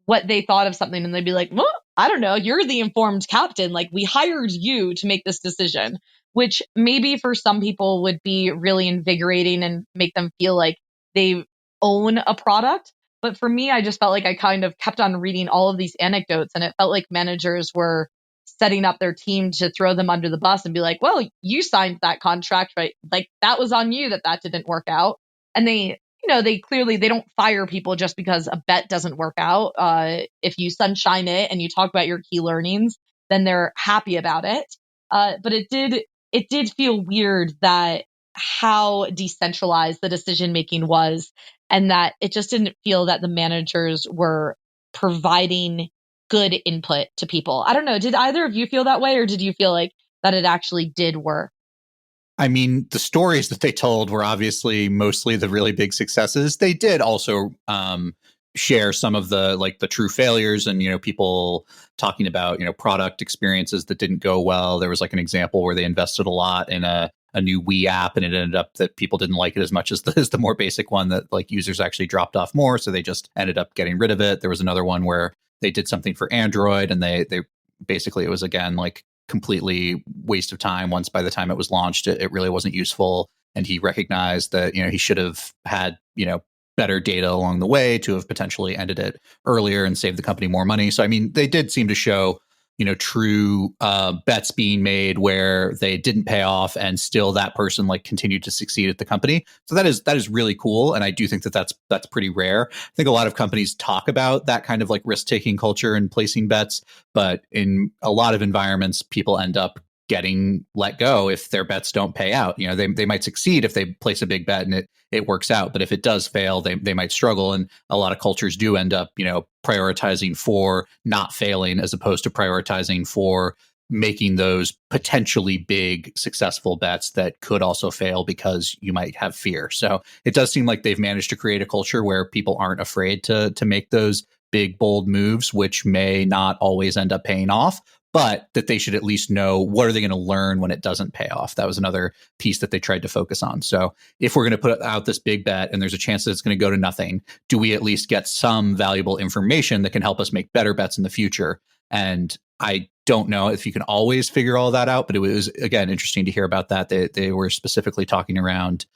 Speaker 3: what they thought of something, and they'd be like, well, I don't know, you're the informed captain. Like, we hired you to make this decision, which maybe for some people would be really invigorating and make them feel like they own a product. But for me, I just felt like I kind of kept on reading all of these anecdotes, and it felt like managers were setting up their team to throw them under the bus and be like, well, you signed that contract, right? Like that was on you that didn't work out. And they clearly, they don't fire people just because a bet doesn't work out. If you sunshine it and you talk about your key learnings, then they're happy about it. But it did feel weird that how decentralized the decision making was, and that it just didn't feel that the managers were providing good input to people. I don't know. Did either of you feel that way, or did you feel like that it actually did work?
Speaker 2: I mean, the stories that they told were obviously mostly the really big successes. They did also share some of the true failures, and people talking about product experiences that didn't go well. There was like an example where they invested a lot in a new Wii app, and it ended up that people didn't like it as much as the more basic one, that like users actually dropped off more, so they just ended up getting rid of it. There was another one where they did something for Android, and they basically, it was again like completely waste of time. Once by the time it was launched, it really wasn't useful, and he recognized that he should have had better data along the way to have potentially ended it earlier and saved the company more money. So I mean, they did seem to show true bets being made where they didn't pay off, and still that person like continued to succeed at the company. So that is really cool, and I do think that that's pretty rare. I think a lot of companies talk about that kind of like risk-taking culture and placing bets, but in a lot of environments, people end up getting let go if their bets don't pay out. They might succeed if they place a big bet and it works out, but if it does fail, they might struggle. And a lot of cultures do end up prioritizing for not failing, as opposed to prioritizing for making those potentially big successful bets that could also fail because you might have fear. So it does seem like they've managed to create a culture where people aren't afraid to make those big, bold moves, which may not always end up paying off, but that they should at least know what are they going to learn when it doesn't pay off. That was another piece that they tried to focus on. So if we're going to put out this big bet and there's a chance that it's going to go to nothing, do we at least get some valuable information that can help us make better bets in the future? And I don't know if you can always figure all that out, but it was, again, interesting to hear about that. They were specifically talking around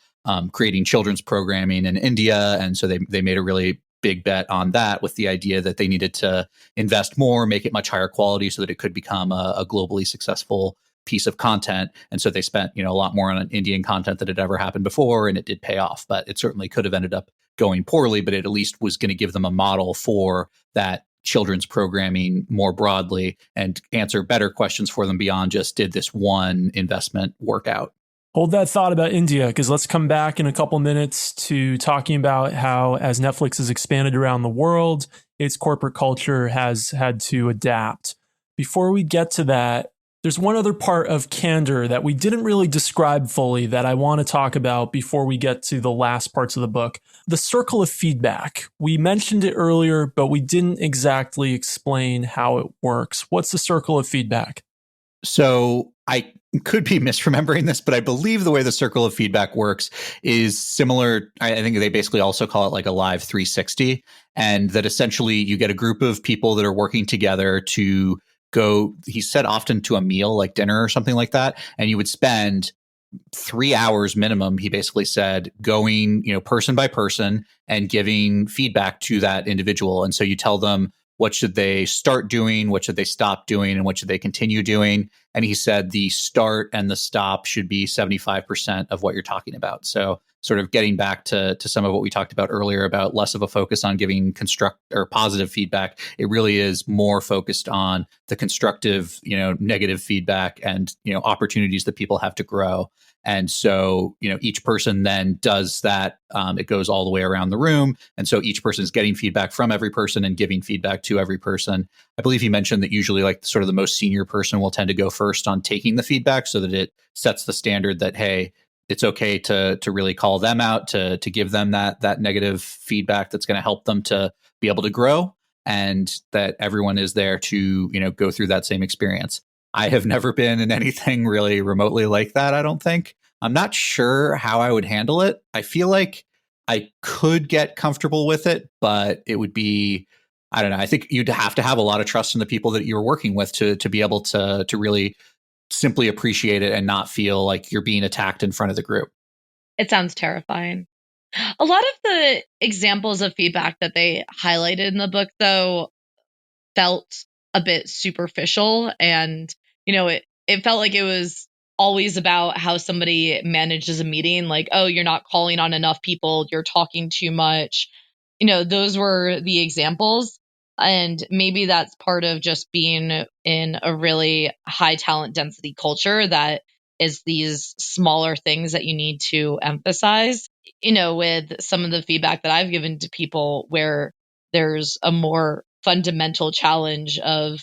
Speaker 2: creating children's programming in India. And so they made a really big bet on that, with the idea that they needed to invest more, make it much higher quality so that it could become a globally successful piece of content. And so they spent a lot more on Indian content than had ever happened before, and it did pay off. But it certainly could have ended up going poorly, but it at least was going to give them a model for that children's programming more broadly and answer better questions for them beyond just, did this one investment work out?
Speaker 1: Hold that thought about India, because let's come back in a couple minutes to talking about how, as Netflix has expanded around the world, its corporate culture has had to adapt. Before we get to that, there's one other part of candor that we didn't really describe fully that I want to talk about before we get to the last parts of the book. The circle of feedback. We mentioned it earlier, but we didn't exactly explain how it works. What's the circle of feedback?
Speaker 2: So I could be misremembering this, but I believe the way the circle of feedback works is similar. I think they basically also call it like a live 360, and that essentially you get a group of people that are working together to go, he said, often to a meal, like dinner or something like that. And you would spend 3 hours minimum, he basically said, going, person by person and giving feedback to that individual. And so you tell them, what should they start doing? What should they stop doing? And what should they continue doing? And he said the start and the stop should be 75% of what you're talking about. So sort of getting back to some of what we talked about earlier about less of a focus on giving construct or positive feedback. It really is more focused on the constructive, negative feedback and, opportunities that people have to grow. And so, each person then does that. It goes all the way around the room. And so each person is getting feedback from every person and giving feedback to every person. I believe he mentioned that usually like sort of the most senior person will tend to go first on taking the feedback, so that it sets the standard that, hey, it's okay to really call them out, to give them that negative feedback that's going to help them to be able to grow, and that everyone is there to, go through that same experience. I have never been in anything really remotely like that, I don't think. I'm not sure how I would handle it. I feel like I could get comfortable with it, but it would be, I don't know. I think you'd have to have a lot of trust in the people that you're working with to be able to really simply appreciate it and not feel like you're being attacked in front of the group.
Speaker 3: It sounds terrifying. A lot of the examples of feedback that they highlighted in the book, though, felt a bit superficial. And, it felt like it was always about how somebody manages a meeting, like, oh, you're not calling on enough people, you're talking too much. Those were the examples. And maybe that's part of just being in a really high talent density culture, that is these smaller things that you need to emphasize. With some of the feedback that I've given to people, where there's a more fundamental challenge of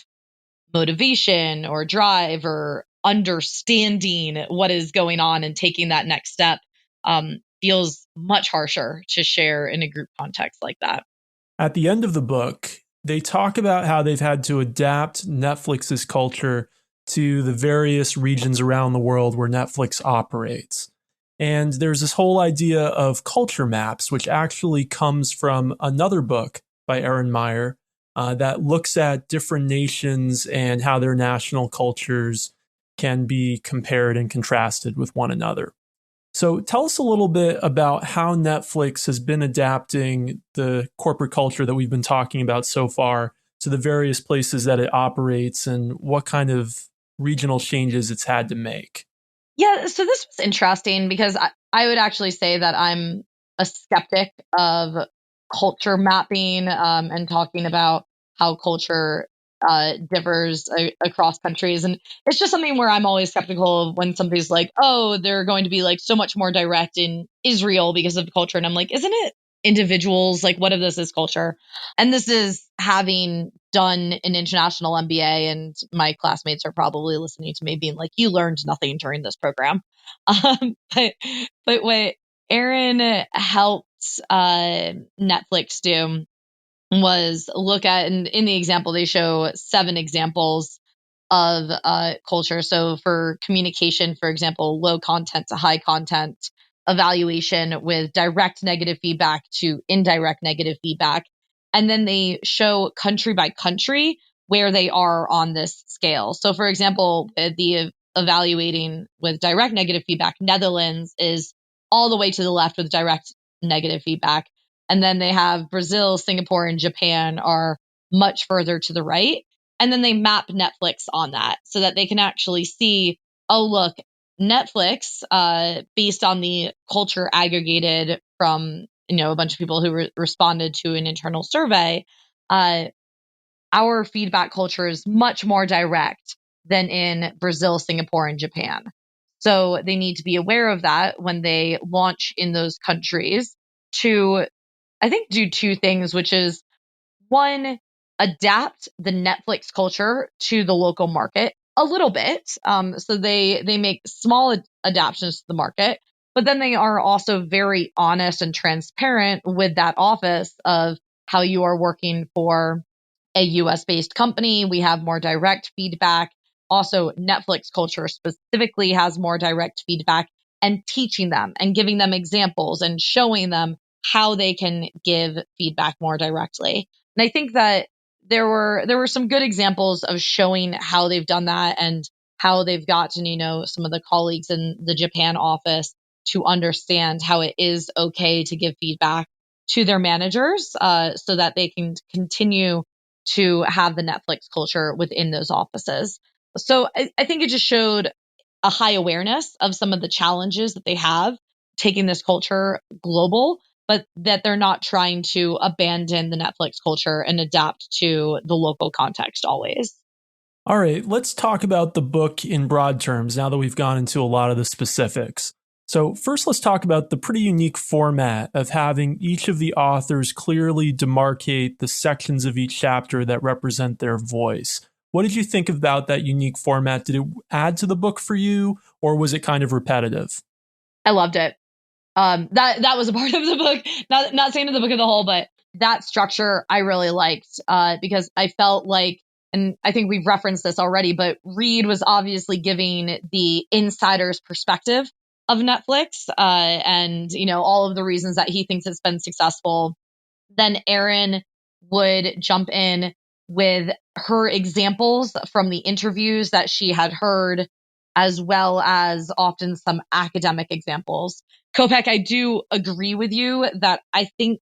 Speaker 3: motivation or drive or understanding what is going on and taking that next step, feels much harsher to share in a group context like that.
Speaker 1: At the end of the book, they talk about how they've had to adapt Netflix's culture to the various regions around the world where Netflix operates. And there's this whole idea of culture maps, which actually comes from another book by Erin Meyer that looks at different nations and how their national cultures can be compared and contrasted with one another. So tell us a little bit about how Netflix has been adapting the corporate culture that we've been talking about so far to the various places that it operates, and what kind of regional changes it's had to make.
Speaker 3: Yeah, so this was interesting because I would actually say that I'm a skeptic of culture mapping, and talking about how culture differs across countries. And it's just something where I'm always skeptical of when somebody's like, oh, they're going to be like so much more direct in Israel because of the culture. And I'm like, isn't it individuals? Like, what if this is culture? And this is having done an international MBA, and my classmates are probably listening to me being like, you learned nothing during this program. But what Erin helped Netflix do was look at, and in the example, they show 7 examples of culture. So for communication, for example, low content to high content, evaluation with direct negative feedback to indirect negative feedback. And then they show country by country where they are on this scale. So for example, the evaluating with direct negative feedback, Netherlands is all the way to the left with direct negative feedback. And then they have Brazil, Singapore, and Japan are much further to the right. And then they map Netflix on that so that they can actually see, oh, look, Netflix, based on the culture aggregated from, a bunch of people who responded to an internal survey, our feedback culture is much more direct than in Brazil, Singapore, and Japan. So they need to be aware of that when they launch in those countries to, I think, do 2 things, which is, 1, adapt the Netflix culture to the local market a little bit. So they make small adaptations to the market, but then they are also very honest and transparent with that office of how you are working for a US based company. We have more direct feedback. Also, Netflix culture specifically has more direct feedback, and teaching them and giving them examples and showing them how they can give feedback more directly. And I think that there were some good examples of showing how they've done that, and how they've gotten, some of the colleagues in the Japan office to understand how it is okay to give feedback to their managers, so that they can continue to have the Netflix culture within those offices. So I think it just showed a high awareness of some of the challenges that they have taking this culture global, but that they're not trying to abandon the Netflix culture and adapt to the local context always.
Speaker 1: All right, let's talk about the book in broad terms now that we've gone into a lot of the specifics. So, first, let's talk about the pretty unique format of having each of the authors clearly demarcate the sections of each chapter that represent their voice. What did you think about that unique format? Did it add to the book for you, or was it kind of repetitive?
Speaker 3: I loved it. That was a part of the book, not saying to the book as a whole, but that structure I really liked, because I felt like, and I think we've referenced this already, but Reed was obviously giving the insider's perspective of Netflix, and all of the reasons that he thinks it's been successful. Then Erin would jump in with her examples from the interviews that she had heard, as well as often some academic examples. Kopek, I do agree with you that I think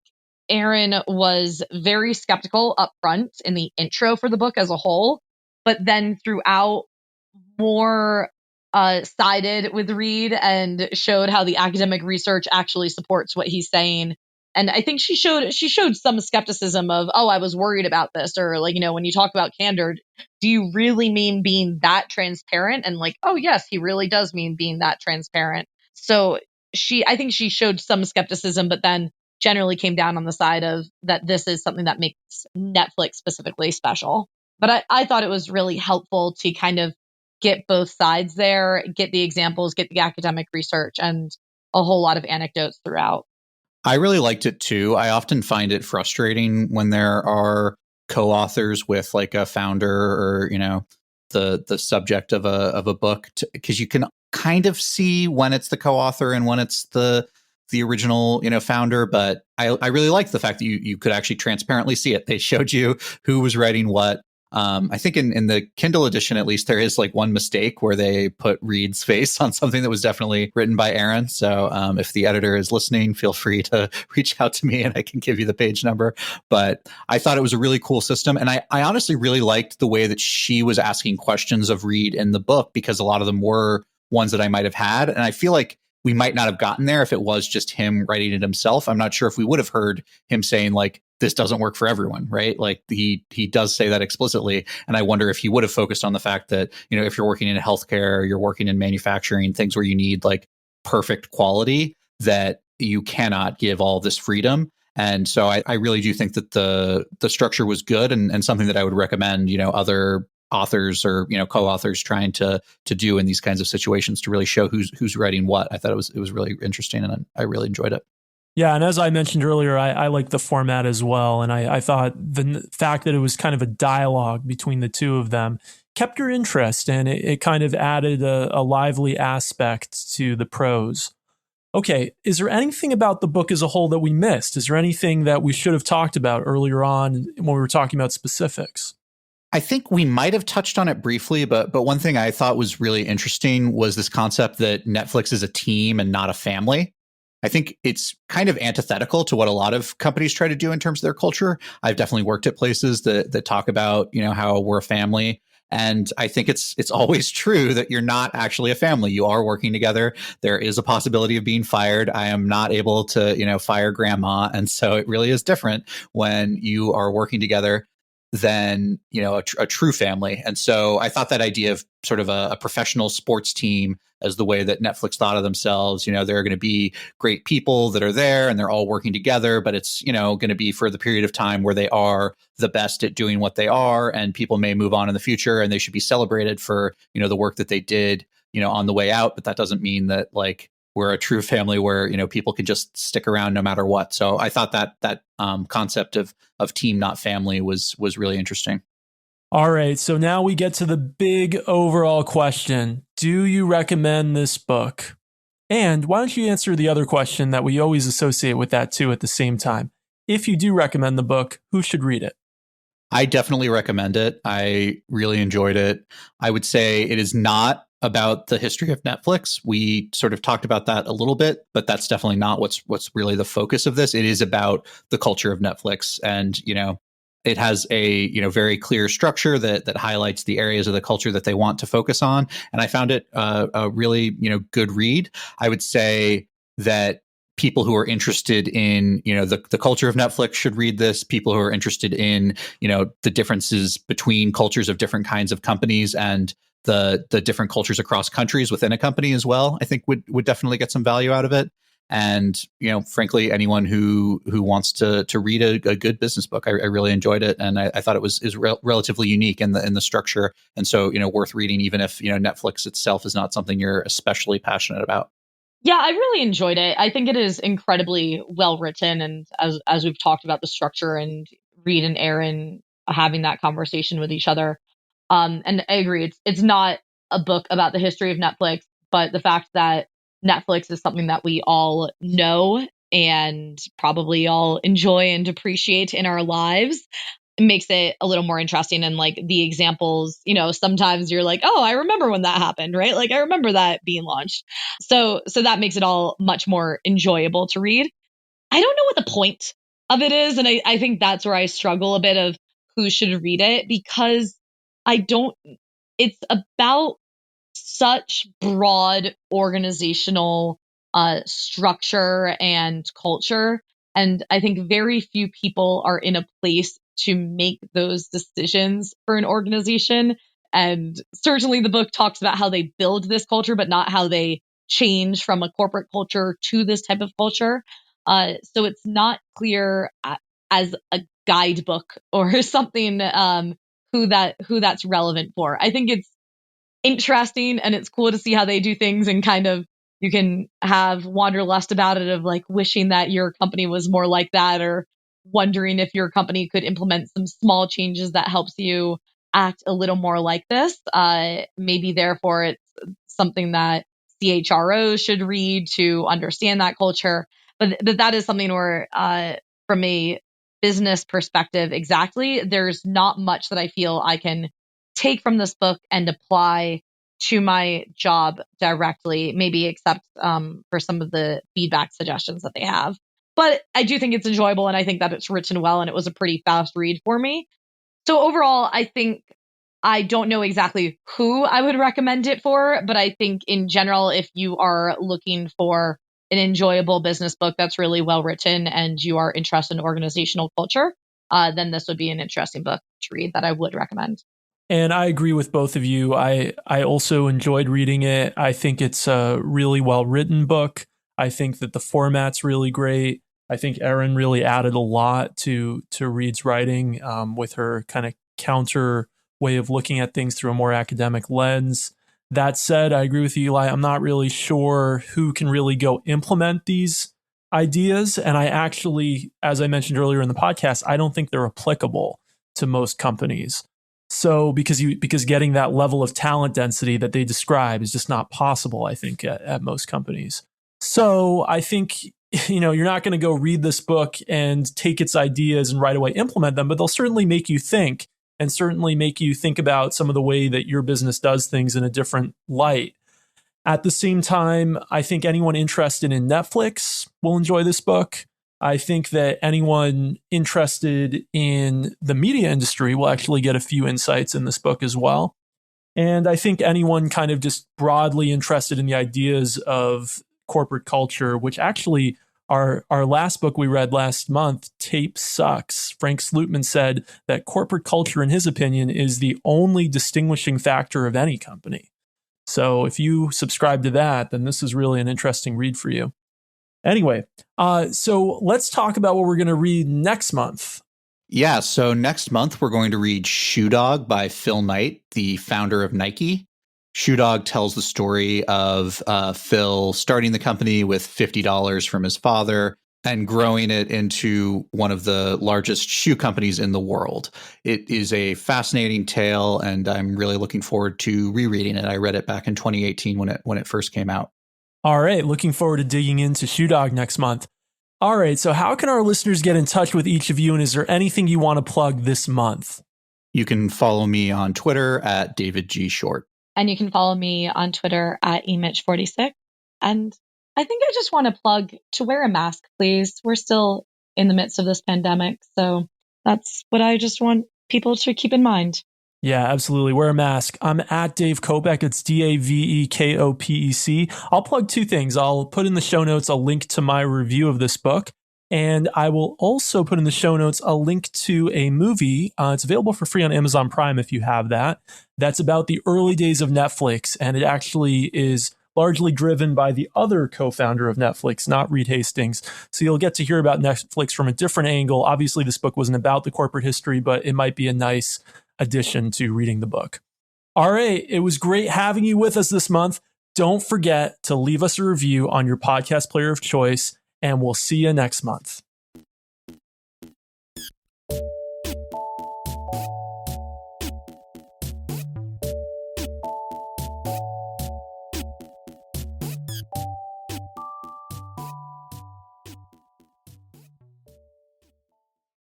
Speaker 3: Erin was very skeptical up front in the intro for the book as a whole, but then throughout more sided with Reed and showed how the academic research actually supports what he's saying. And I think she showed some skepticism of, oh, I was worried about this, or like, when you talk about candor, do you really mean being that transparent? And like, oh yes, he really does mean being that transparent. So I think she showed some skepticism, but then generally came down on the side of that this is something that makes Netflix specifically special. But I thought it was really helpful to kind of get both sides there, get the examples, get the academic research, and a whole lot of anecdotes throughout.
Speaker 2: I really liked it too. I often find it frustrating when there are co-authors with like a founder or, the subject of a book, because you can kind of see when it's the co-author and when it's the original, founder. But I really liked the fact that you could actually transparently see it. They showed you who was writing what. I think in the Kindle edition, at least, there is like one mistake where they put Reed's face on something that was definitely written by Erin. So if the editor is listening, feel free to reach out to me and I can give you the page number. But I thought it was a really cool system. And I honestly really liked the way that she was asking questions of Reed in the book, because a lot of them were ones that I might have had. And I feel like we might not have gotten there if it was just him writing it himself. I'm not sure if we would have heard him saying like, this doesn't work for everyone, right? Like he does say that explicitly. And I wonder if he would have focused on the fact that, if you're working in healthcare, you're working in manufacturing, things where you need like perfect quality, that you cannot give all this freedom. And so I really do think that the structure was good and something that I would recommend, other authors or, co-authors trying to do in these kinds of situations to really show who's writing what. I thought it was really interesting and I really enjoyed it.
Speaker 1: Yeah, and as I mentioned earlier, I like the format as well. And I thought the fact that it was kind of a dialogue between the two of them kept your interest, and it kind of added a lively aspect to the prose. Okay, is there anything about the book as a whole that we missed? Is there anything that we should have talked about earlier on when we were talking about specifics?
Speaker 2: I think we might have touched on it briefly, but one thing I thought was really interesting was this concept that Netflix is a team and not a family. I think it's kind of antithetical to what a lot of companies try to do in terms of their culture. I've definitely worked at places that talk about, how we're a family. And I think it's always true that you're not actually a family. You are working together. There is a possibility of being fired. I am not able to, fire grandma. And so it really is different when you are working together than, a true family. And so I thought that idea of sort of a professional sports team as the way that Netflix thought of themselves, there are going to be great people that are there and they're all working together, but it's, going to be for the period of time where they are the best at doing what they are, and people may move on in the future and they should be celebrated for, the work that they did, on the way out. But that doesn't mean that like we're a true family where, people can just stick around no matter what. So I thought that concept of team, not family was really interesting.
Speaker 1: All right, so now we get to the big overall question. Do you recommend this book? And why don't you answer the other question that we always associate with that too at the same time? If you do recommend the book, who should read it?
Speaker 2: I definitely recommend it. I really enjoyed it. I would say it is not about the history of Netflix. We sort of talked about that a little bit, but that's definitely not what's really the focus of this. It is about the culture of Netflix, and it has a very clear structure that highlights the areas of the culture that they want to focus on. And I found it a really good read. I would say that people who are interested in the culture of Netflix should read this. People who are interested in the differences between cultures of different kinds of companies and the different cultures across countries within a company as well, I think would definitely get some value out of it. And, frankly, anyone who wants to read a good business book, I really enjoyed it. And I thought it was relatively unique in the structure. And so, weth reading, even if, Netflix itself is not something you're especially passionate about.
Speaker 3: Yeah, I really enjoyed it. I think it is incredibly well written. And as we've talked about the structure and Reed and Erin having that conversation with each other. And I agree, it's not a book about the history of Netflix, but the fact that Netflix is something that we all know and probably all enjoy and appreciate in our lives makes it a little more interesting. And like the examples, sometimes you're like, oh, I remember when that happened, right? Like I remember that being launched. So that makes it all much more enjoyable to read. I don't know what the point of it is. And I think that's where I struggle a bit of who should read it, because it's about such broad organizational structure and culture. And I think very few people are in a place to make those decisions for an organization. And certainly the book talks about how they build this culture, but not how they change from a corporate culture to this type of culture. So it's not clear as a guidebook or something who that's relevant for. I think it's interesting and it's cool to see how they do things, and kind of you can have wanderlust about it of like wishing that your company was more like that, or wondering if your company could implement some small changes that helps you act a little more like this. Maybe therefore it's something that CHROs should read to understand that culture. But that is something where from a business perspective, exactly, there's not much that I feel I can take from this book and apply to my job directly, maybe except for some of the feedback suggestions that they have. But I do think it's enjoyable, and I think that it's written well, and it was a pretty fast read for me. So overall, I think I don't know exactly who I would recommend it for, but I think in general, if you are looking for an enjoyable business book that's really well written and you are interested in organizational culture, then this would be an interesting book to read that I would recommend.
Speaker 1: And I agree with both of you. I also enjoyed reading it. I think it's a really well written book. I think that the format's really great. I think Erin really added a lot to Reed's writing with her kind of counter way of looking at things through a more academic lens. That said, I agree with you, Eli. I'm not really sure who can really go implement these ideas. And I actually, as I mentioned earlier in the podcast, I don't think they're applicable to most companies. So because getting that level of talent density that they describe is just not possible, I think, at most companies. So I think, you're not going to go read this book and take its ideas and right away implement them, but they'll certainly make you think, and certainly make you think about some of the way that your business does things in a different light. At the same time, I think anyone interested in Netflix will enjoy this book. I think that anyone interested in the media industry will actually get a few insights in this book as well. And I think anyone kind of just broadly interested in the ideas of corporate culture, which actually our last book we read last month, Tape Sucks. Frank Slootman said that corporate culture, in his opinion, is the only distinguishing factor of any company. So if you subscribe to that, then this is really an interesting read for you. Anyway, so let's talk about what we're going to read next month.
Speaker 2: Yeah, so next month we're going to read Shoe Dog by Phil Knight, the founder of Nike. Shoe Dog tells the story of Phil starting the company with $50 from his father and growing it into one of the largest shoe companies in the world. It is a fascinating tale, and I'm really looking forward to rereading it. I read it back in 2018 when it first came out.
Speaker 1: All right, looking forward to digging into Shoe Dog next month. All right, so how can our listeners get in touch with each of you, and is there anything you want to plug this month?
Speaker 2: You can follow me on Twitter at David G. Short.
Speaker 3: And you can follow me on Twitter at emitch46. And I think I just want to plug to wear a mask, please. We're still in the midst of this pandemic, so that's what I just want people to keep in mind.
Speaker 1: Yeah, absolutely. Wear a mask. I'm at Dave Kopec. It's DAVEKOPEC. I'll plug two things. I'll put in the show notes a link to my review of this book. And I will also put in the show notes a link to a movie. It's available for free on Amazon Prime if you have that. That's about the early days of Netflix. And it actually is largely driven by the other co-founder of Netflix, not Reed Hastings. So you'll get to hear about Netflix from a different angle. Obviously, this book wasn't about the corporate history, but it might be a nice addition to reading the book. All right. It was great having you with us this month. Don't forget to leave us a review on your podcast player of choice, and we'll see you next month.